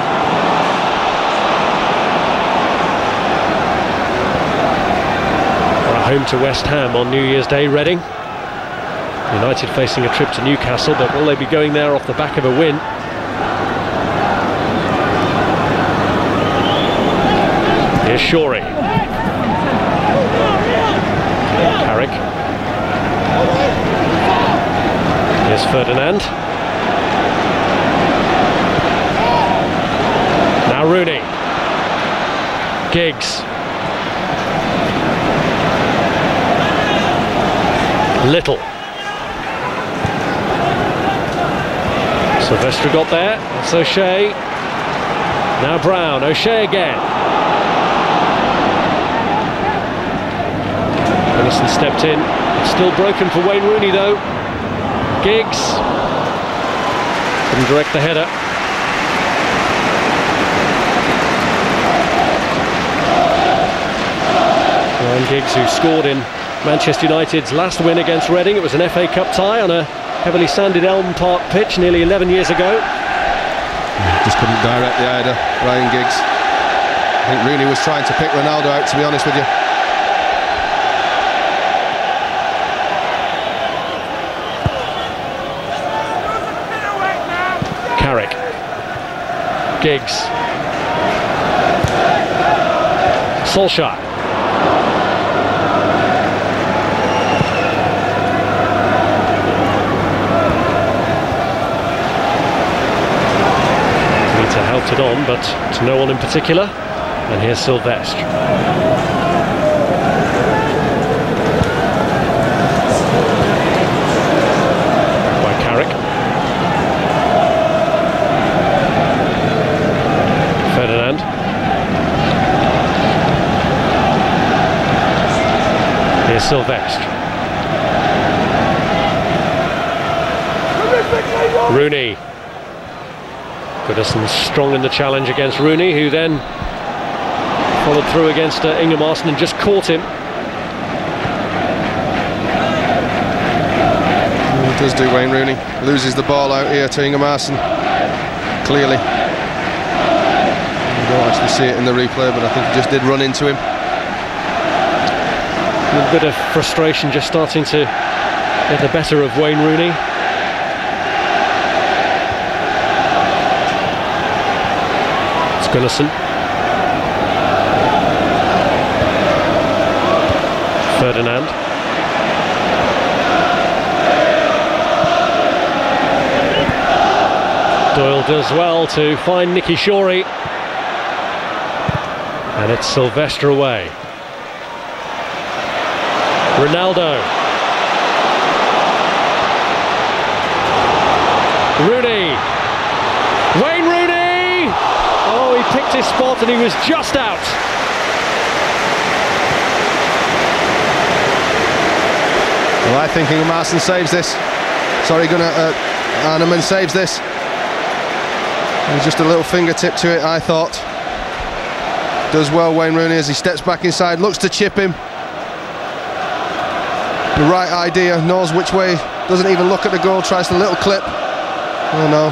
Home to West Ham on New Year's Day, Reading. United facing a trip to Newcastle, but will they be going there off the back of a win? Here's Shorey. Carrick. Here's Ferdinand. Now Rooney. Giggs. Little. Silvestre got there. That's O'Shea. Now Brown. O'Shea again. Goodison stepped in. It's still broken for Wayne Rooney though. Giggs. Couldn't direct the header. Ryan Giggs, who scored in Manchester United's last win against Reading. It was an FA Cup tie on a heavily sanded Elm Park pitch nearly 11 years ago. Just couldn't direct the header, Ryan Giggs. I think Rooney was trying to pick Ronaldo out, to be honest with you. Carrick. Giggs. Solskjaer. Helped it on, but to no one in particular. And here's Silvestre. By Carrick. Ferdinand. Here's Silvestre. Rooney. Goodison strong in the challenge against Rooney, who then followed through against Ingemarson and just caught him. He does do, Wayne Rooney. Loses the ball out here to Ingemarson. Clearly. You don't actually see it in the replay, but I think he just did run into him. A little bit of frustration just starting to get the better of Wayne Rooney. Goodison. Ferdinand. Doyle does well to find Nicky Shorey. And it's Silvestre away. Ronaldo. Rooney. Wayne Rooney! Oh, he picked his spot and he was just out. Well, I think Ingemarson saves this. Sorry, Arneman saves this. There's just a little fingertip to it, I thought. Does well, Wayne Rooney, as he steps back inside, looks to chip him. The right idea, knows which way, doesn't even look at the goal, tries a little clip. Oh no,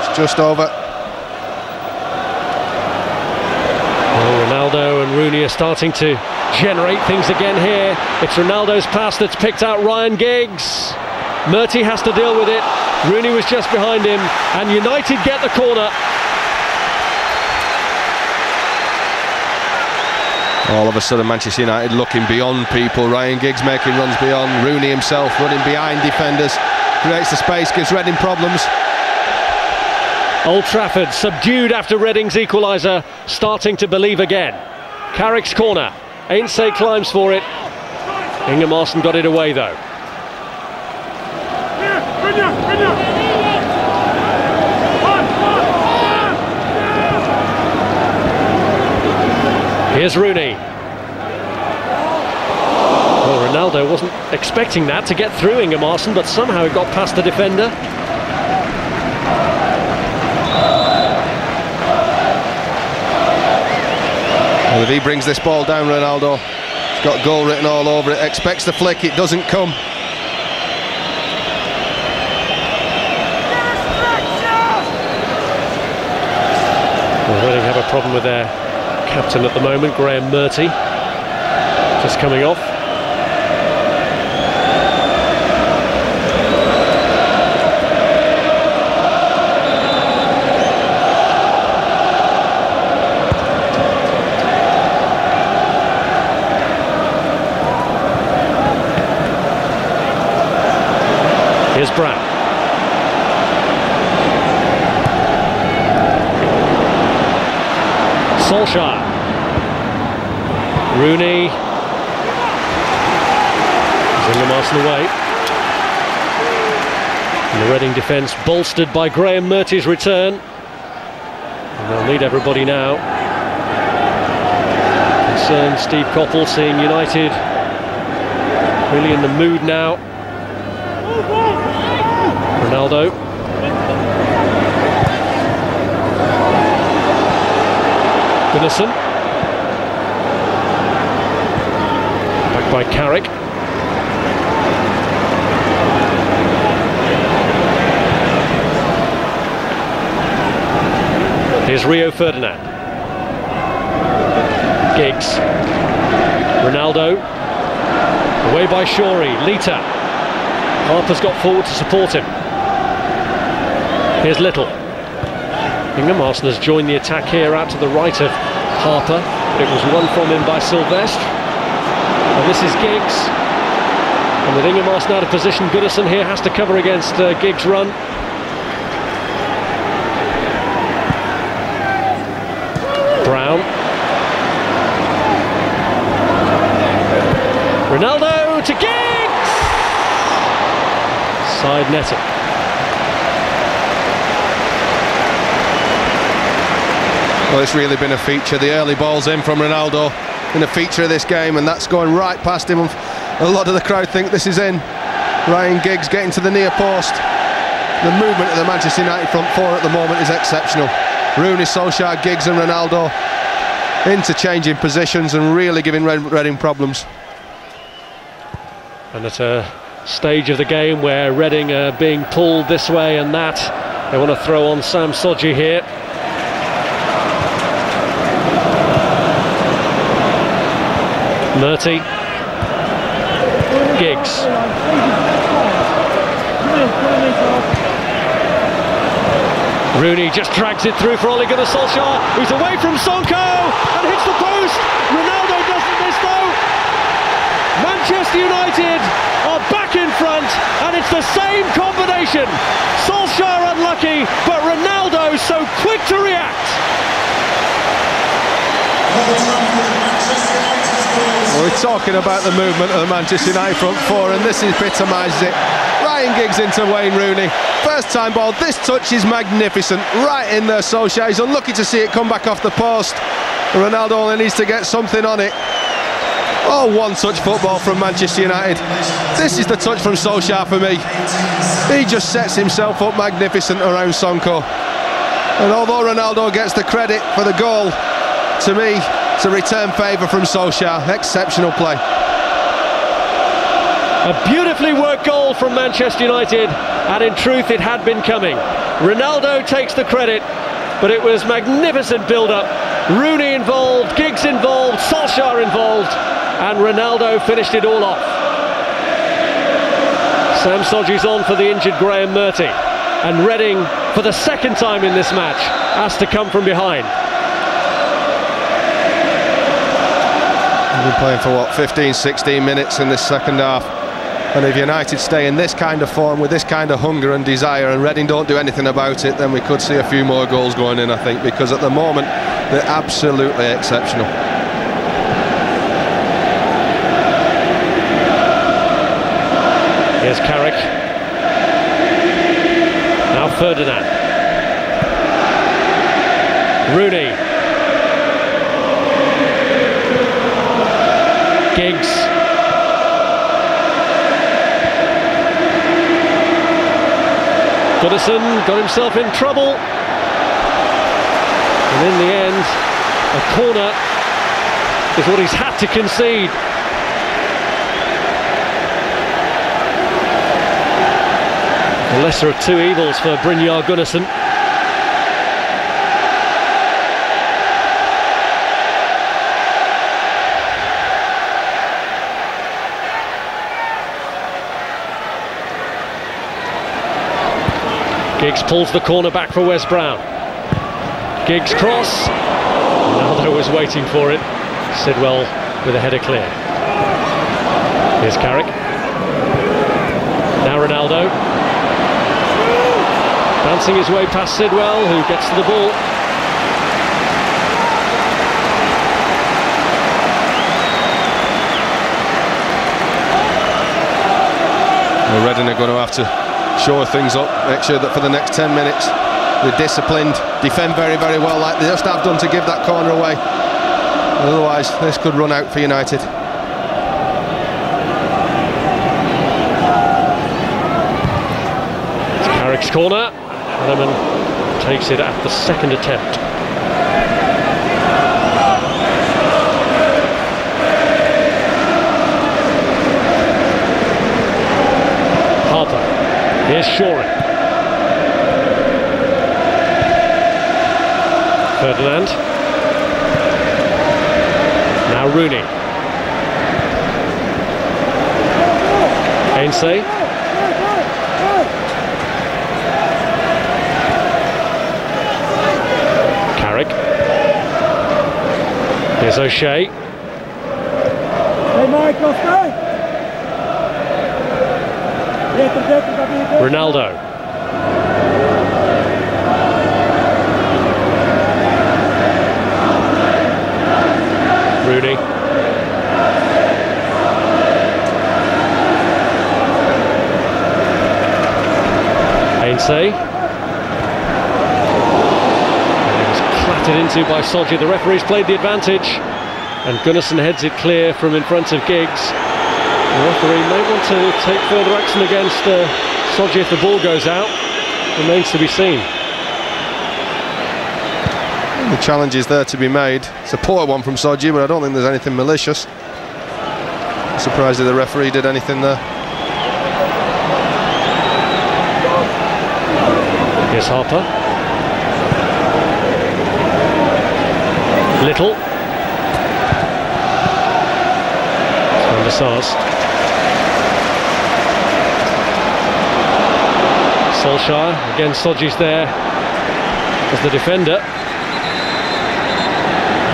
it's just over. Ronaldo and Rooney are starting to generate things again here. It's Ronaldo's pass that's picked out Ryan Giggs. Murty has to deal with it. Rooney was just behind him, and United get the corner. All of a sudden Manchester United looking beyond people. Ryan Giggs making runs beyond. Rooney himself running behind defenders. Creates the space, gives Reading problems. Old Trafford subdued after Reading's equaliser, starting to believe again. Carrick's corner. Ainsay climbs for it. Ingemarson got it away though. Here's Rooney. Well, Ronaldo wasn't expecting that to get through Ingemarson, but somehow it got past the defender. Well, if he brings this ball down, Ronaldo, he's got goal written all over it, expects the flick, it doesn't come. problem with their captain at the moment, Graham Murty, just coming off. Here's Brown. Solskjaer. Rooney. Hamas away. And the Reading defence bolstered by Graham Murty's return. And they'll need everybody now. Concerned Steve Coppell, seeing United really in the mood now. Ronaldo. Goodison. Back by Carrick. Here's Rio Ferdinand. Giggs. Ronaldo. Away by Shorey. Lita. Harper's got forward to support him. Here's Little. Arsenal has joined the attack here out to the right of Harper, but it was won from him by Silvestre. And this is Giggs. And with Arsenal out of position, Goodison here has to cover against Giggs' run. Brown. Ronaldo to Giggs! Side netting. Well, it's really been a feature. The early ball's in from Ronaldo, been a feature of this game, and that's going right past him. A lot of the crowd think this is in. Ryan Giggs getting to the near post. The movement of the Manchester United front four at the moment is exceptional. Rooney, Solskjaer, Giggs and Ronaldo interchanging positions and really giving Reading problems. And at a stage of the game where Reading are being pulled this way and that, they want to throw on Sam Sodji here. Murty. Giggs. Rooney just drags it through for Ole Gunnar Solskjaer, who's away from Sanko and hits the post. Ronaldo doesn't miss though. Manchester United are back in front, and it's the same combination. Solskjaer unlucky, but Ronaldo so quick to react. Well, we're talking about the movement of the Manchester United front four, and this epitomises it. Ryan Giggs into Wayne Rooney. First time ball. This touch is magnificent. Right in there, Solskjaer. He's unlucky to see it come back off the post. Ronaldo only needs to get something on it. Oh, one-touch football from Manchester United. This is the touch from Solskjaer for me. He just sets himself up magnificent around Sanko. And although Ronaldo gets the credit for the goal, to me, it's a return favour from Solskjaer. Exceptional play. A beautifully worked goal from Manchester United, and in truth it had been coming. Ronaldo takes the credit, but it was magnificent build-up. Rooney involved, Giggs involved, Solskjaer involved, and Ronaldo finished it all off. Sam Sodji's on for the injured Graham Murty, and Reading, for the second time in this match, has to come from behind. We've been playing for what, 15-16 minutes in this second half, and if United stay in this kind of form with this kind of hunger and desire, and Reading don't do anything about it, then we could see a few more goals going in, I think, because at the moment they're absolutely exceptional. Here's Carrick. Now Ferdinand. Rooney. Giggs. Goodison got himself in trouble, and in the end a corner is what he's had to concede. The lesser of two evils for Brynjar Goodison. Giggs pulls the corner back for Wes Brown. Giggs cross. Ronaldo was waiting for it. Sidwell with a header clear. Here's Carrick. Now Ronaldo. Bouncing his way past Sidwell, who gets to the ball. Well, Reading are going to have to shore things up, make sure that for the next 10 minutes they're disciplined, defend very, very well like they just have done to give that corner away. Otherwise, this could run out for United. It's Carrick's corner. Hanneman takes it at the second attempt. Harper. Here's Shoring. Ferdinand. Now Rooney. Ainsay. Carrick. Here's O'Shea. Ronaldo. Rudy. Ainsay. He was clattered into by Sodji. The referee's played the advantage, and Goodison heads it clear from in front of Giggs. The referee may want to take further action against Sodji if the ball goes out. Remains to be seen. The challenge is there to be made. It's a poor one from Sodji, but I don't think there's anything malicious. I'm surprised that the referee did anything there. Here's Harper. Little. Van der Sars. Solskjaer, again Sodji's there as the defender.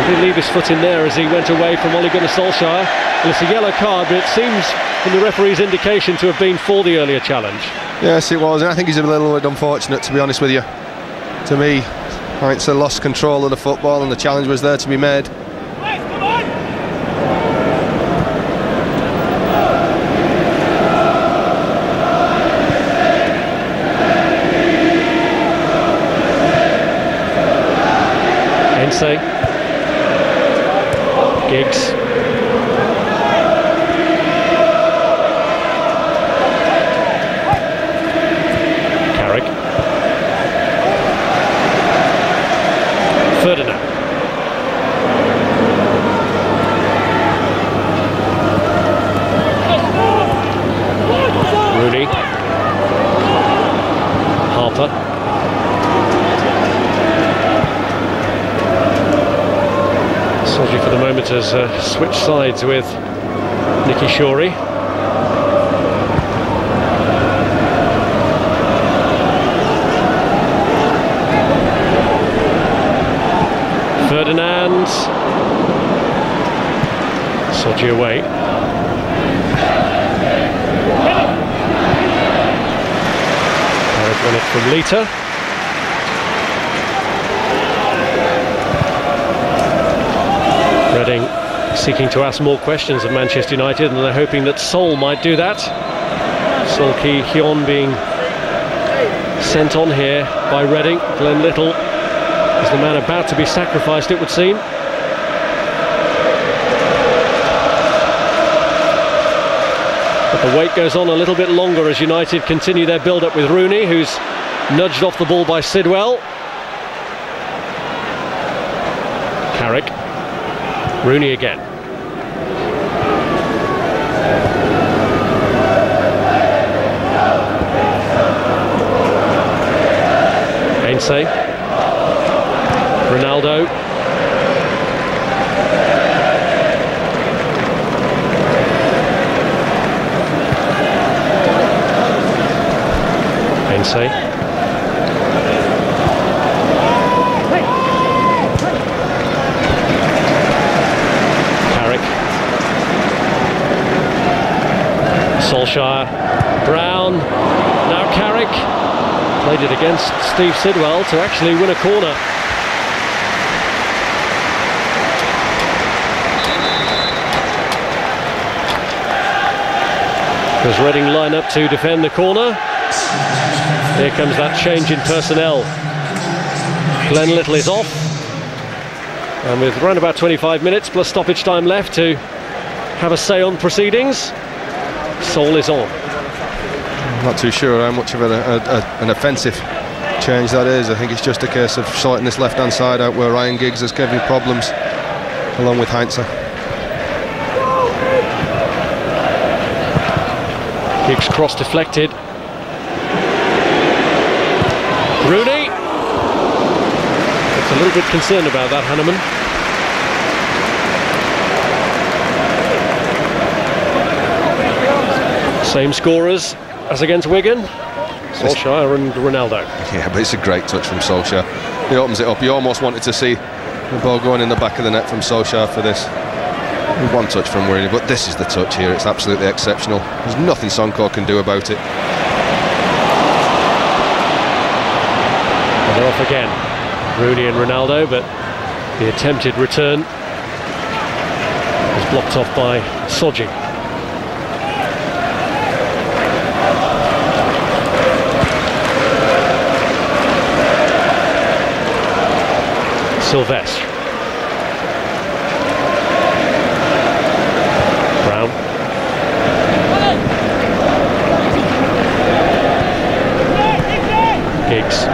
He did leave his foot in there as he went away from Ole Gunnar Solskjaer. And it's a yellow card, but it seems from the referee's indication to have been for the earlier challenge. Yes, it was, and I think he's a little bit unfortunate, to be honest with you. To me, it's lost control of the football, and the challenge was there to be made. Ainsay. Giggs. Carrick. Ferdinand. Rooney. Harper. Sodji for the moment has switched sides with Nicky Shorey. Ferdinand. Sodji away. Carrick won it from Lita. Reading seeking to ask more questions of Manchester United, and they're hoping that Sol might do that. Sol Ki-hyun being sent on here by Reading. Glenn Little is the man about to be sacrificed, it would seem. But the wait goes on a little bit longer as United continue their build-up with Rooney, who's nudged off the ball by Sidwell. Carrick. Rooney again. Ainsay. Ronaldo. Ainsay. Solskjaer, Brown, now Carrick, played it against Steve Sidwell to actually win a corner. Does Reading line up to defend the corner? Here comes that change in personnel. Glenn Little is off, and with around about 25 minutes plus stoppage time left to have a say on proceedings, Sol is on. I'm not too sure how much of an offensive change that is. I think it's just a case of sorting this left-hand side out where Ryan Giggs has given problems, along with Heinze. Giggs cross deflected. Rooney. It's a little bit concerned about that, Hanneman. Same scorers as against Wigan, Solskjaer and Ronaldo. Yeah, but it's a great touch from Solskjaer. He opens it up. You almost wanted to see the ball going in the back of the net from Solskjaer for this. One touch from Rooney, but this is the touch here. It's absolutely exceptional. There's nothing Sanko can do about it. And they're off again, Rooney and Ronaldo, but the attempted return was blocked off by Sodji. Silvestre. Brown. Giggs.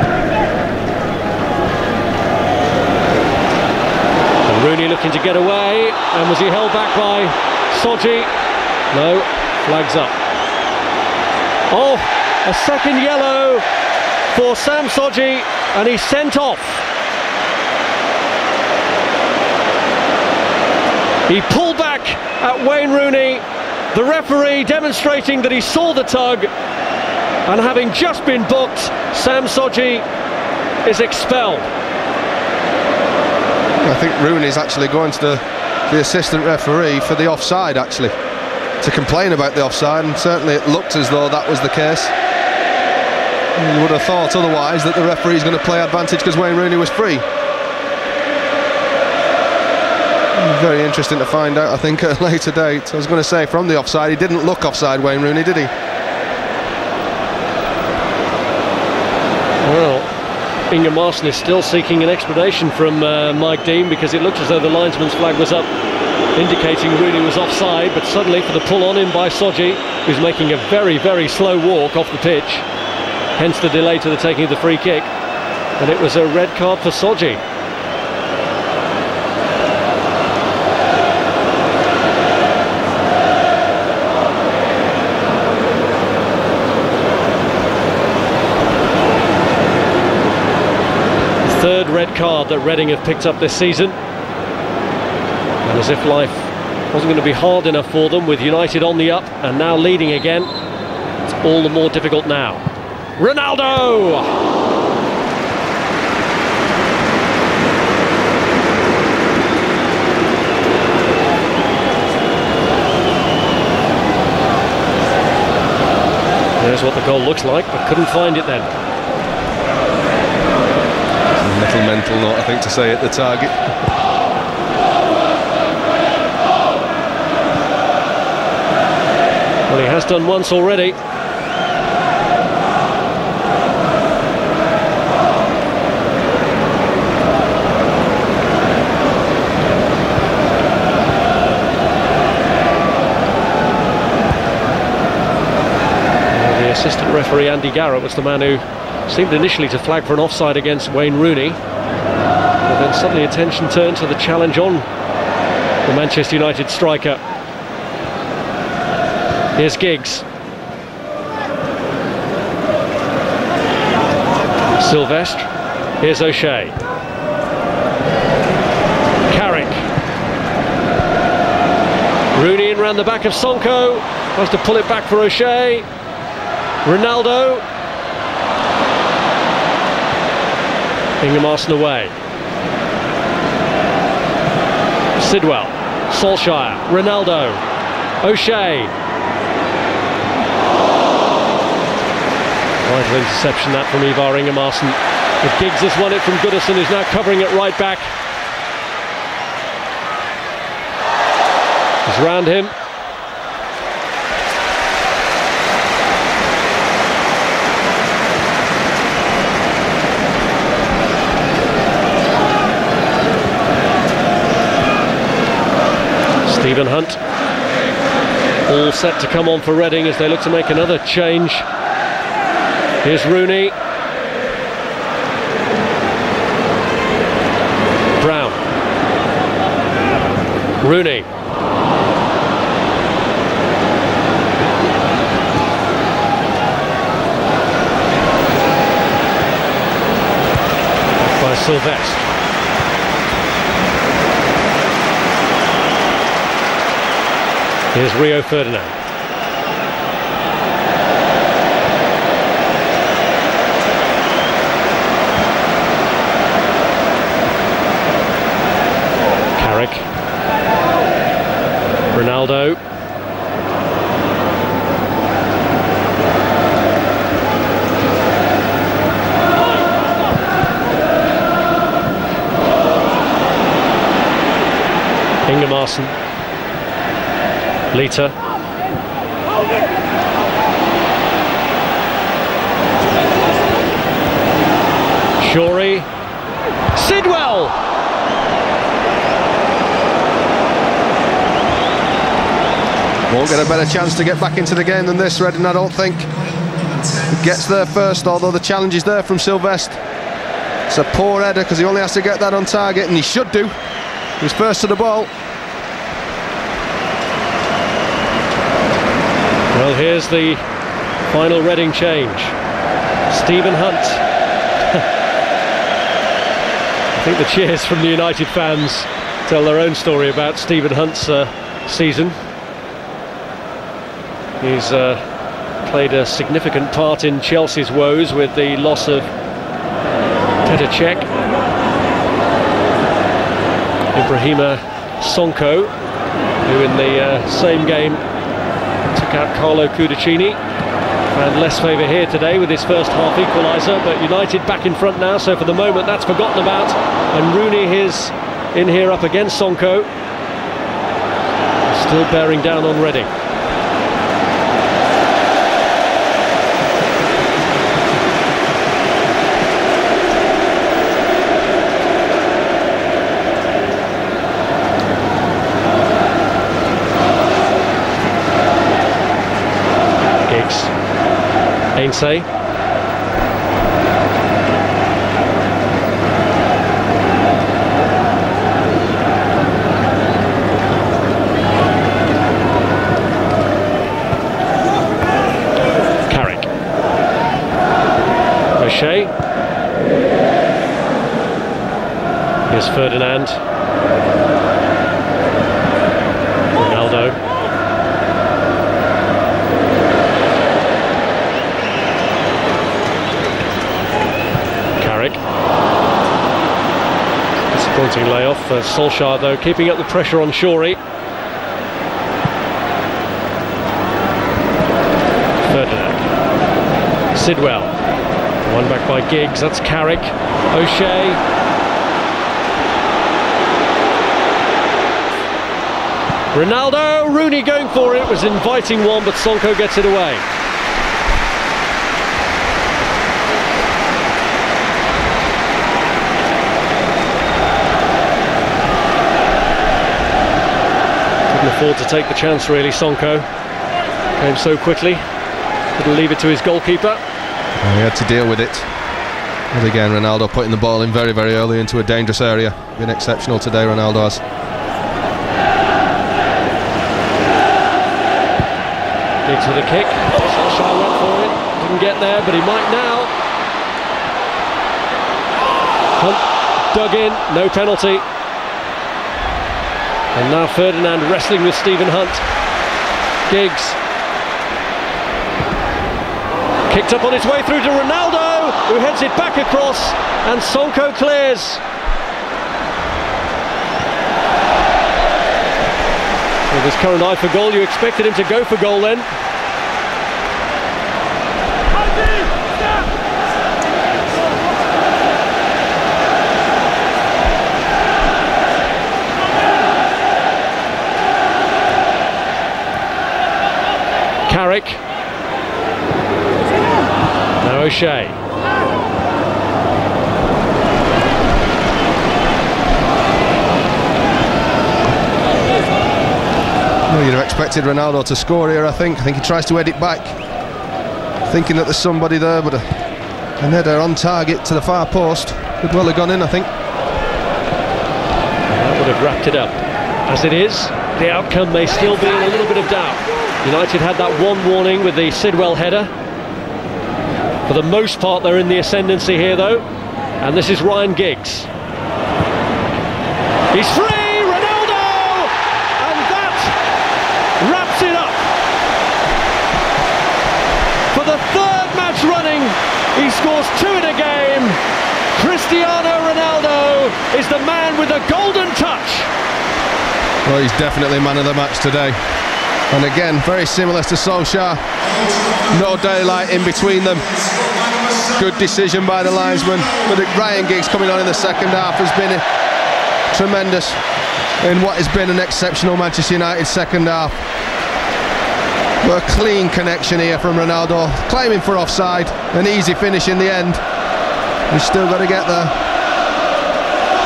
And Rooney looking to get away, and was he held back by Sodji? No, flags up. Oh, a second yellow for Sam Sodji, and he's sent off. He pulled back at Wayne Rooney, the referee demonstrating that he saw the tug, and having just been booked, Sam Sodji is expelled. I think Rooney's actually going to the assistant referee for the offside, actually, to complain about the offside, and certainly it looked as though that was the case. You would have thought otherwise, that the referee's going to play advantage because Wayne Rooney was free. Very interesting to find out, I think, at a later date. I was going to say, from the offside, he didn't look offside, Wayne Rooney, did he? Well, Inge Marson is still seeking an explanation from Mike Dean, because it looked as though the linesman's flag was up, indicating Rooney was offside, but suddenly for the pull on in by Sodji, who's making a very, very slow walk off the pitch, hence the delay to the taking of the free kick, and it was a red card for Sodji. Third red card that Reading have picked up this season, and as if life wasn't going to be hard enough for them with United on the up and now leading again, it's all the more difficult now. Ronaldo! There's what the goal looks like, but couldn't find it then. A little mental note, I think, to say at the target. Well, he has done once already. The assistant referee Andy Guerra was the man who seemed initially to flag for an offside against Wayne Rooney, but then suddenly attention turned to the challenge on the Manchester United striker. Here's Giggs. Silvestre. Here's O'Shea. Carrick. Rooney in round the back of Sanko. Has to pull it back for O'Shea. Ronaldo. Inge Marson away. Sidwell. Solskjaer. Ronaldo. O'Shea. Vital interception that from Ivar Ingemarsen. But Giggs has won it from Goodison, who's now covering it right back. He's round him. Stephen Hunt, all set to come on for Reading as they look to make another change. Here's Rooney. Brown. Rooney. By Silvestre. Here's Rio Ferdinand. Carrick. Ronaldo. Ingemarsen. Lita. Shorey. Sidwell. Won't get a better chance to get back into the game than this, Reading, I don't think. Gets there first, although the challenge is there from Silvestre. It's a poor header because he only has to get that on target, and he should do. He's first to the ball. Well, here's the final Reading change. Stephen Hunt. I think the cheers from the United fans tell their own story about Stephen Hunt's season. He's played a significant part in Chelsea's woes with the loss of Petr Cech. Ibrahima Sanko, who in the same game took out Carlo Cudicini, and less favour here today with his first half equaliser, but United back in front now, so for the moment that's forgotten about, and Rooney is in here up against Sanko, still bearing down on Reading. Ainsay. Carrick. O'Shea. Here's Ferdinand. Ronaldo. Disappointing layoff for Solskjaer, though, keeping up the pressure on Shorey. Ferdinand. Sidwell. One back by Giggs, that's Carrick. O'Shea. Ronaldo. Rooney going for it, was inviting one, but Sanko gets it away. Afford to take the chance, really. Sanko came so quickly, couldn't leave it to his goalkeeper. He had to deal with it. And again, Ronaldo putting the ball in very, very early into a dangerous area. Been exceptional today, Ronaldo has. Giggs with a kick. Solskjaer went for it, didn't get there, but he might now. Hunt dug in, no penalty. And now Ferdinand wrestling with Stephen Hunt. Giggs. Kicked up on its way through to Ronaldo, who heads it back across, and Sanko clears. With his current eye for goal, you expected him to go for goal then. O'Shea. Well, you'd have expected Ronaldo to score here, I think. I think he tries to head it back, thinking that there's somebody there, but an header on target to the far post could well have gone in, I think. That would have wrapped it up. As it is, the outcome may still be in a little bit of doubt. United had that one warning with the Sidwell header. For the most part, they're in the ascendancy here, though. And this is Ryan Giggs. He's free, Ronaldo! And that wraps it up. For the third match running, he scores 2 in a game. Cristiano Ronaldo is the man with the golden touch. Well, he's definitely man of the match today. And again, very similar to Solskjaer. No daylight in between them. Good decision by the linesman. But Ryan Giggs coming on in the second half has been tremendous in what has been an exceptional Manchester United second half. But a clean connection here from Ronaldo, claiming for offside, an easy finish in the end. He's still got to get there,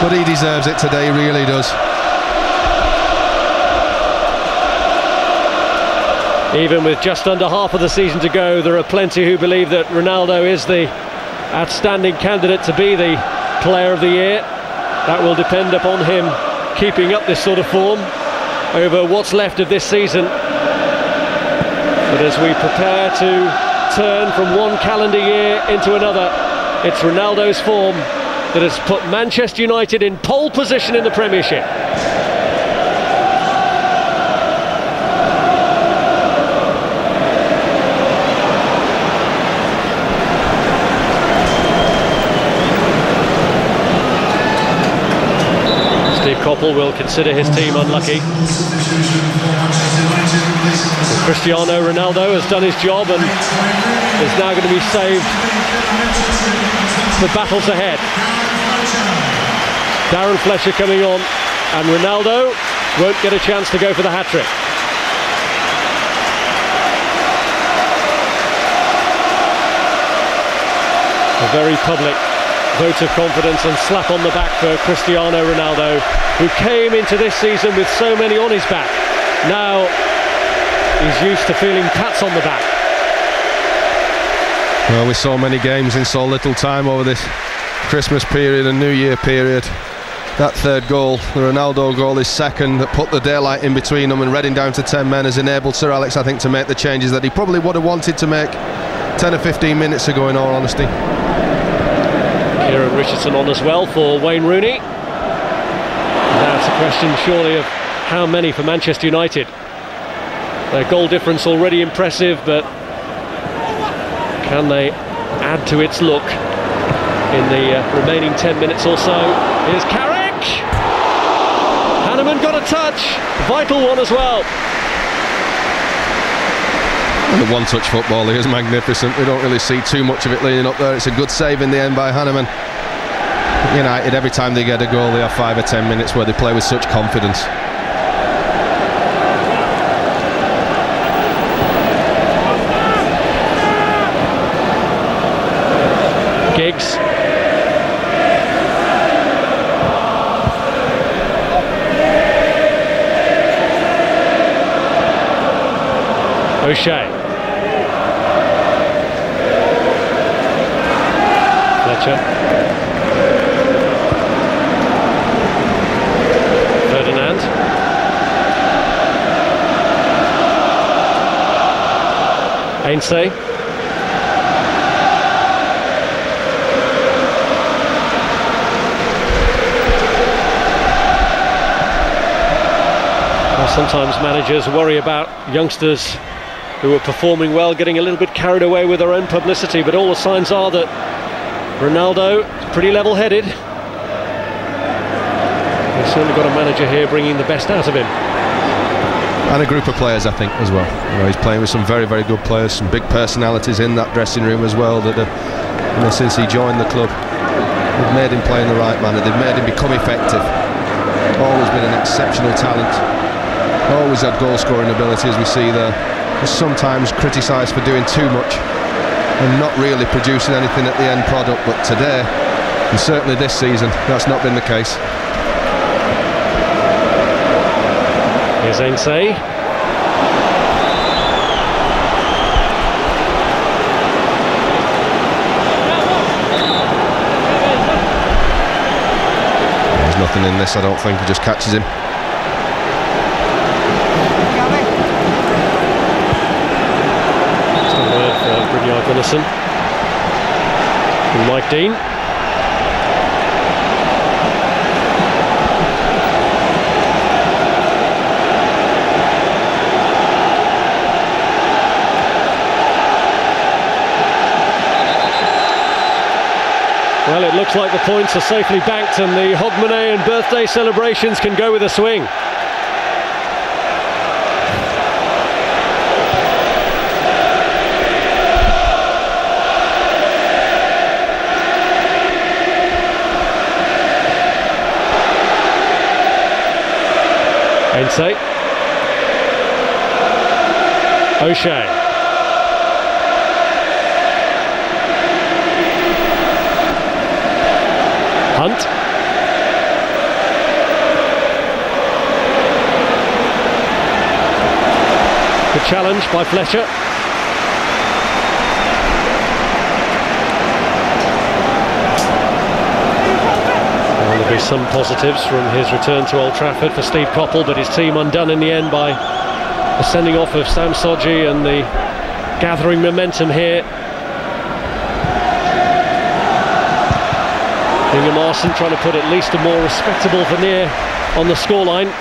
but he deserves it today, he really does. Even with just under half of the season to go, there are plenty who believe that Ronaldo is the outstanding candidate to be the player of the year. That will depend upon him keeping up this sort of form over what's left of this season. But as we prepare to turn from one calendar year into another, it's Ronaldo's form that has put Manchester United in pole position in the Premiership. Koppel will consider his team unlucky. Cristiano Ronaldo has done his job and is now going to be saved for battles ahead. Darren Fletcher coming on, and Ronaldo won't get a chance to go for the hat-trick. A very public vote of confidence and slap on the back for Cristiano Ronaldo, who came into this season with so many on his back. Now he's used to feeling pats on the back. Well, we saw many games in so little time over this Christmas period and New Year period. That third goal, the Ronaldo goal, is second, that put the daylight in between them, and Reading down to 10 men has enabled Sir Alex, I think, to make the changes that he probably would have wanted to make 10 or 15 minutes ago, in all honesty. Kieran Richardson on as well for Wayne Rooney. Now it's a question surely of how many for Manchester United. Their goal difference already impressive, but can they add to its look in the remaining 10 minutes or so? Here's Carrick! Hanneman got a touch, vital one as well. The one-touch football here is magnificent. We don't really see too much of it leaning up there. It's a good save in the end by Hanneman. United, every time they get a goal, they have 5 or 10 minutes where they play with such confidence. Giggs. O'Shea. Fletcher. Ferdinand. Ainsay. Well, sometimes managers worry about youngsters who are performing well, getting a little bit carried away with their own publicity, but all the signs are that Ronaldo is pretty level-headed. They've certainly got a manager here bringing the best out of him. And a group of players, I think, as well. He's playing with some very, very good players, some big personalities in that dressing room as well, that since he joined the club, they've made him play in the right manner, they've made him become effective. Always been an exceptional talent, always had goal-scoring ability, as we see there. Sometimes criticised for doing too much, and not really producing anything at the end product, but today, and certainly this season, that's not been the case. Here's Ainsay. There's nothing in this, I don't think. He just catches him. Still a word for Goodison and Mike Dean. Well, it looks like the points are safely banked and the Hogmanay and birthday celebrations can go with a swing. Ainsay. O'Shea. Hunt. Good challenge by Fletcher. Well, there'll be some positives from his return to Old Trafford for Steve Coppell, but his team undone in the end by the sending off of Sam Sodji and the gathering momentum here. Ingemarson trying to put at least a more respectable veneer on the scoreline.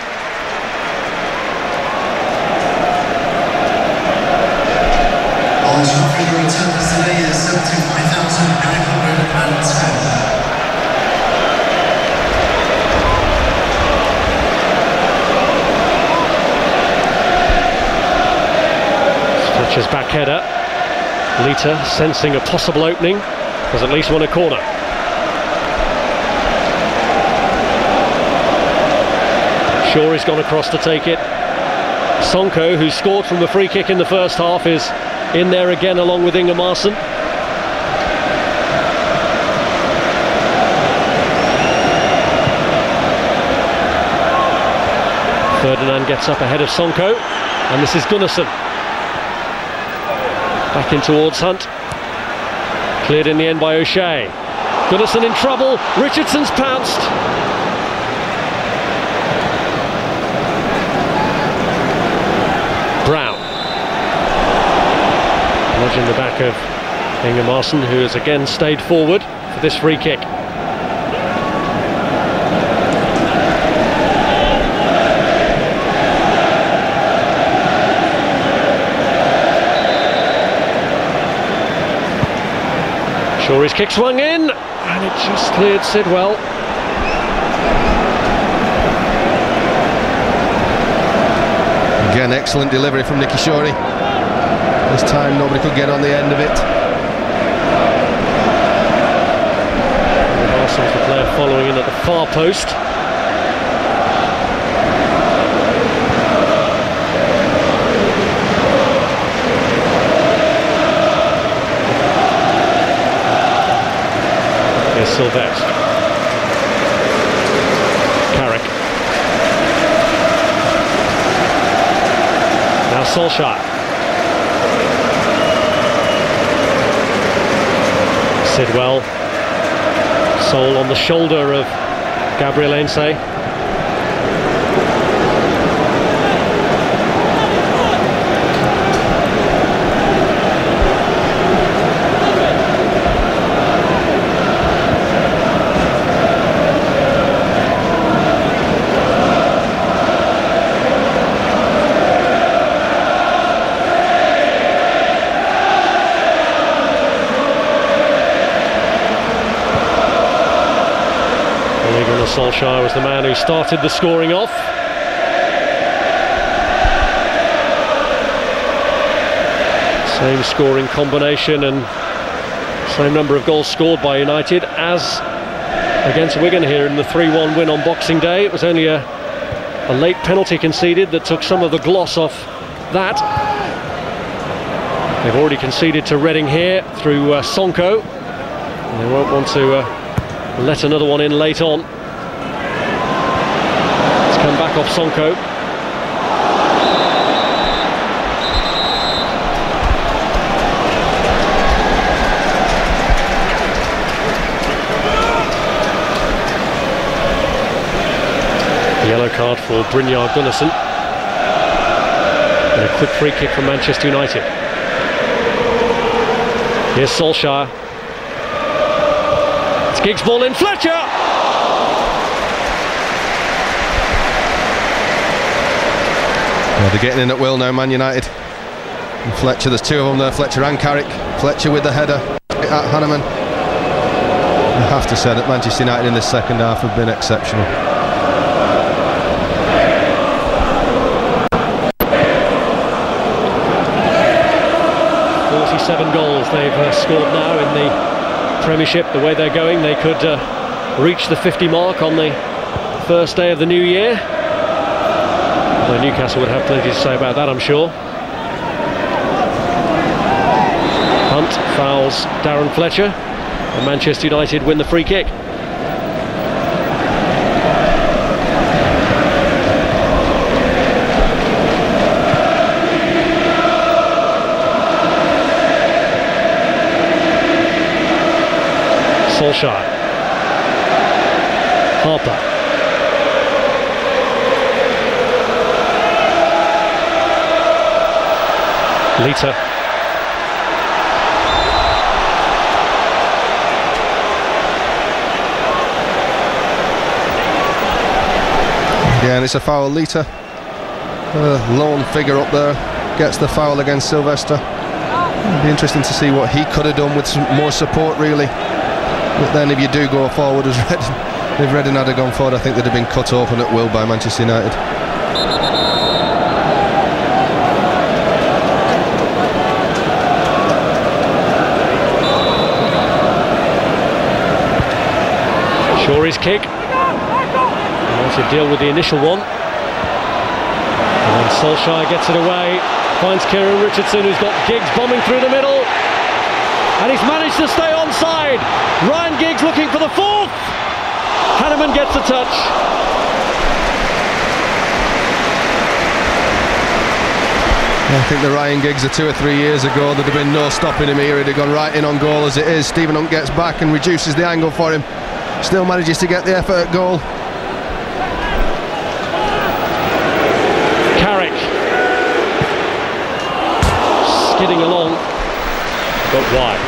Old Trafford returns today is 75,910. Fletcher's back header. Lita sensing a possible opening, has at least won a corner. Shawry's gone across to take it. Sanko, who scored from the free kick in the first half, is in there again along with Ingemarson. Ferdinand gets up ahead of Sanko, and this is Gunnison. Back in towards Hunt. Cleared in the end by O'Shea. Gunnison in trouble. Richardson's pounced. Brown. Nudging the back of Ingemarson, who has again stayed forward for this free kick. Shawry's kick swung in, and it just cleared Sidwell. Again, excellent delivery from Nicky Shawry. This time nobody could get on the end of it. Arsenal's the player following in at the far post. Here's Silvestre. Carrick. Now Solskjaer. Sidwell. Soul on the shoulder of Gabriel Ainsay. Solskjaer was the man who started the scoring off. Same scoring combination and same number of goals scored by United as against Wigan here in the 3-1 win on Boxing Day. It was only a late penalty conceded that took some of the gloss off that. They've already conceded to Reading here through Sanko. They won't want to let another one in late on. It's come back off Sanko. Yellow card for Goodison. And a quick free kick from Manchester United. Here's Solskjaer. It's Giggs' ball in, Fletcher! Well, they're getting in at will now, Man United. And Fletcher, there's two of them there, Fletcher and Carrick. Fletcher with the header at Hanneman. I have to say that Manchester United in the second half have been exceptional. 47 goals they've scored now in the Premiership. The way they're going, they could reach the 50 mark on the first day of the new year. Well, Newcastle would have plenty to say about that, I'm sure. Hunt fouls Darren Fletcher, and Manchester United win the free kick. Solskjaer. Harper. Lita. Yeah, and it's a foul. Lita, lone figure up there, gets the foul against Silvestre. It'd be interesting to see what he could have done with some more support, really. But then if you do go forward as Reading, if Reading had gone forward, I think they'd have been cut open at will by Manchester United. Shorey's kick. To deal with the initial one. And then Solskjaer gets it away, finds Kieran Richardson, who's got Giggs bombing through the middle, and he's managed to stay onside. Ryan Giggs looking for the fourth. Hanneman gets a touch. I think the Ryan Giggs of 2 or 3 years ago, there'd have been no stopping him here. He'd have gone right in on goal as it is. Stephen Hunt gets back and reduces the angle for him. Still manages to get the effort at goal. Skidding along, but wide.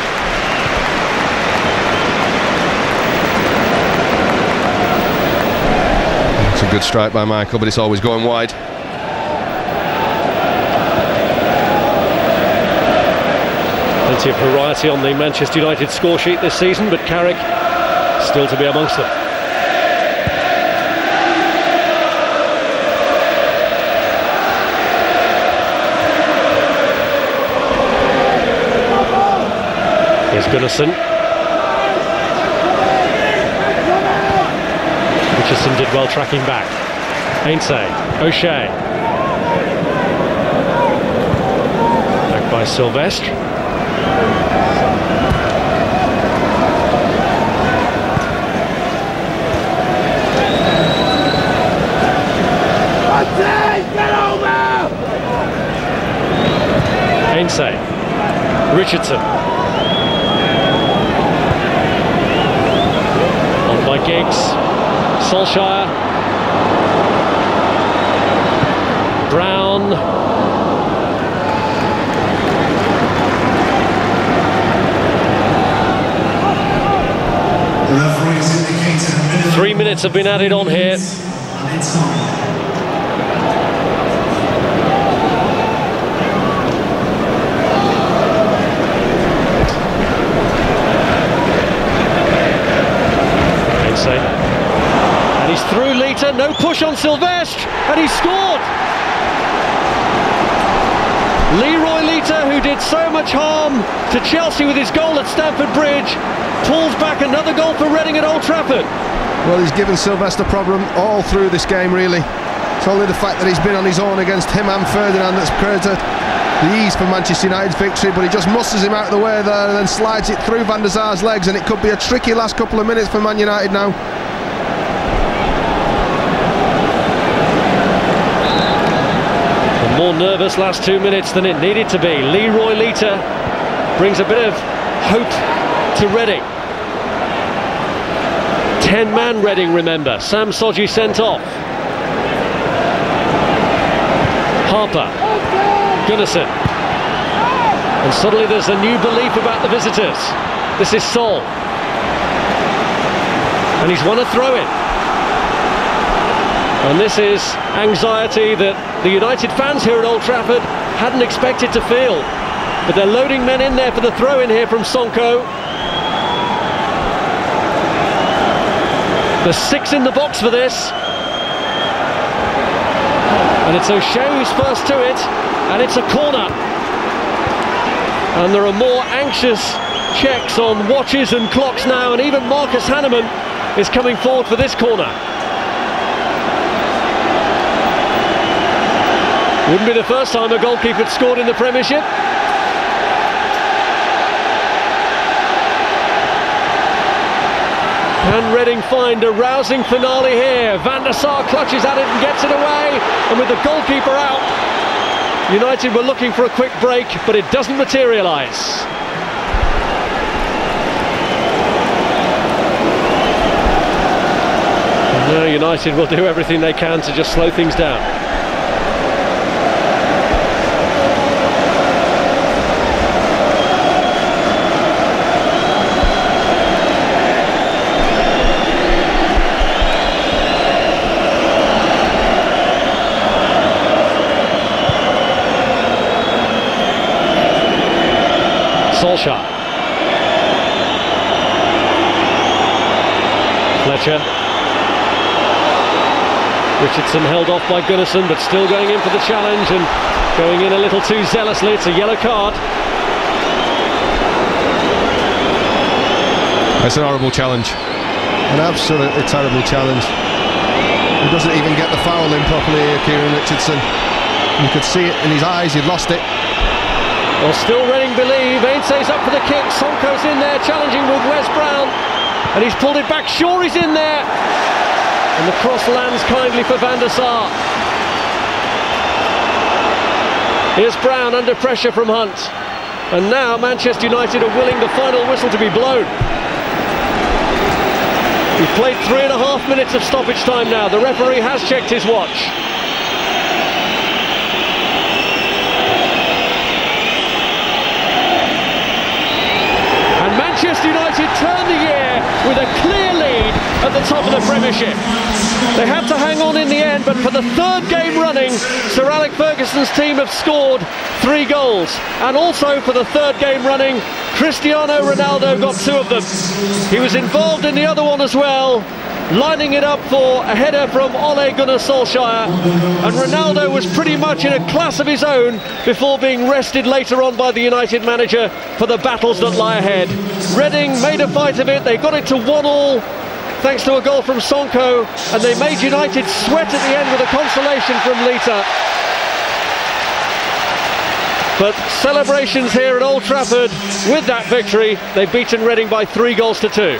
It's a good strike by Michael, but it's always going wide. Plenty of variety on the Manchester United score sheet this season, but Carrick still to be amongst them. Here's Goodison. Richardson did well tracking back. Ainsay, O'Shea. Back by Silvestre. Ainsay. Richardson. By Giggs, Solskjaer, Brown, The referees indicated a minute. 3 minutes have been added on here. And it's on. And he's through Lita, no push on Silvestre, and he's scored! Leroy Lita, who did so much harm to Chelsea with his goal at Stamford Bridge, pulls back another goal for Reading at Old Trafford. Well, he's given Silvestre a problem all through this game, really. It's only the fact that he's been on his own against him and Ferdinand that's created the ease for Manchester United's victory, but he just musters him out of the way there and then slides it through Van der Sar's legs, and it could be a tricky last couple of minutes for Man United now. A more nervous last 2 minutes than it needed to be. Leroy Lita brings a bit of hope to Reading. 10-man Reading, remember. Sam Sodji sent off. Harper, Goodison, and suddenly there's a new belief about the visitors. This is Sol, and he's won a throw-in. And this is anxiety that the United fans here at Old Trafford hadn't expected to feel. But they're loading men in there for the throw-in here from Sanko. There's 6 in the box for this. And it's O'Shea who's first to it, and it's a corner. And there are more anxious checks on watches and clocks now, and even Marcus Hanneman is coming forward for this corner. Wouldn't be the first time a goalkeeper had scored in the Premiership. Can Reading find a rousing finale here? Van der Sar clutches at it and gets it away, and with the goalkeeper out, United were looking for a quick break, but it doesn't materialise. No, United will do everything they can to just slow things down. Solskjaer. Fletcher. Richardson held off by Goodison, but still going in for the challenge and going in a little too zealously. It's a yellow card. It's an horrible challenge. An absolutely terrible challenge. He doesn't even get the foul in properly here, Kieran Richardson. You could see it in his eyes, he'd lost it. Well, still Reading believe. Ainse's up for the kick. Sonko's in there challenging with Wes Brown, and he's pulled it back. Shaw is in there, and the cross lands kindly for Van der Sar. Here's Brown under pressure from Hunt, and now Manchester United are willing the final whistle to be blown. We've played 3.5 minutes of stoppage time now. The referee has checked his watch. Manchester United turned the year with a clear lead at the top of the Premiership. They had to hang on in the end, but for the 3rd game running, Sir Alex Ferguson's team have scored 3 goals. And also for the 3rd game running, Cristiano Ronaldo got 2 of them. He was involved in the other one as well, lining it up for a header from Ole Gunnar Solskjaer, and Ronaldo was pretty much in a class of his own before being rested later on by the United manager for the battles that lie ahead. Reading made a fight of it. They got it to 1-1 thanks to a goal from Sanko, and they made United sweat at the end with a consolation from Lita. But celebrations here at Old Trafford with that victory. They've beaten Reading by 3 goals to 2.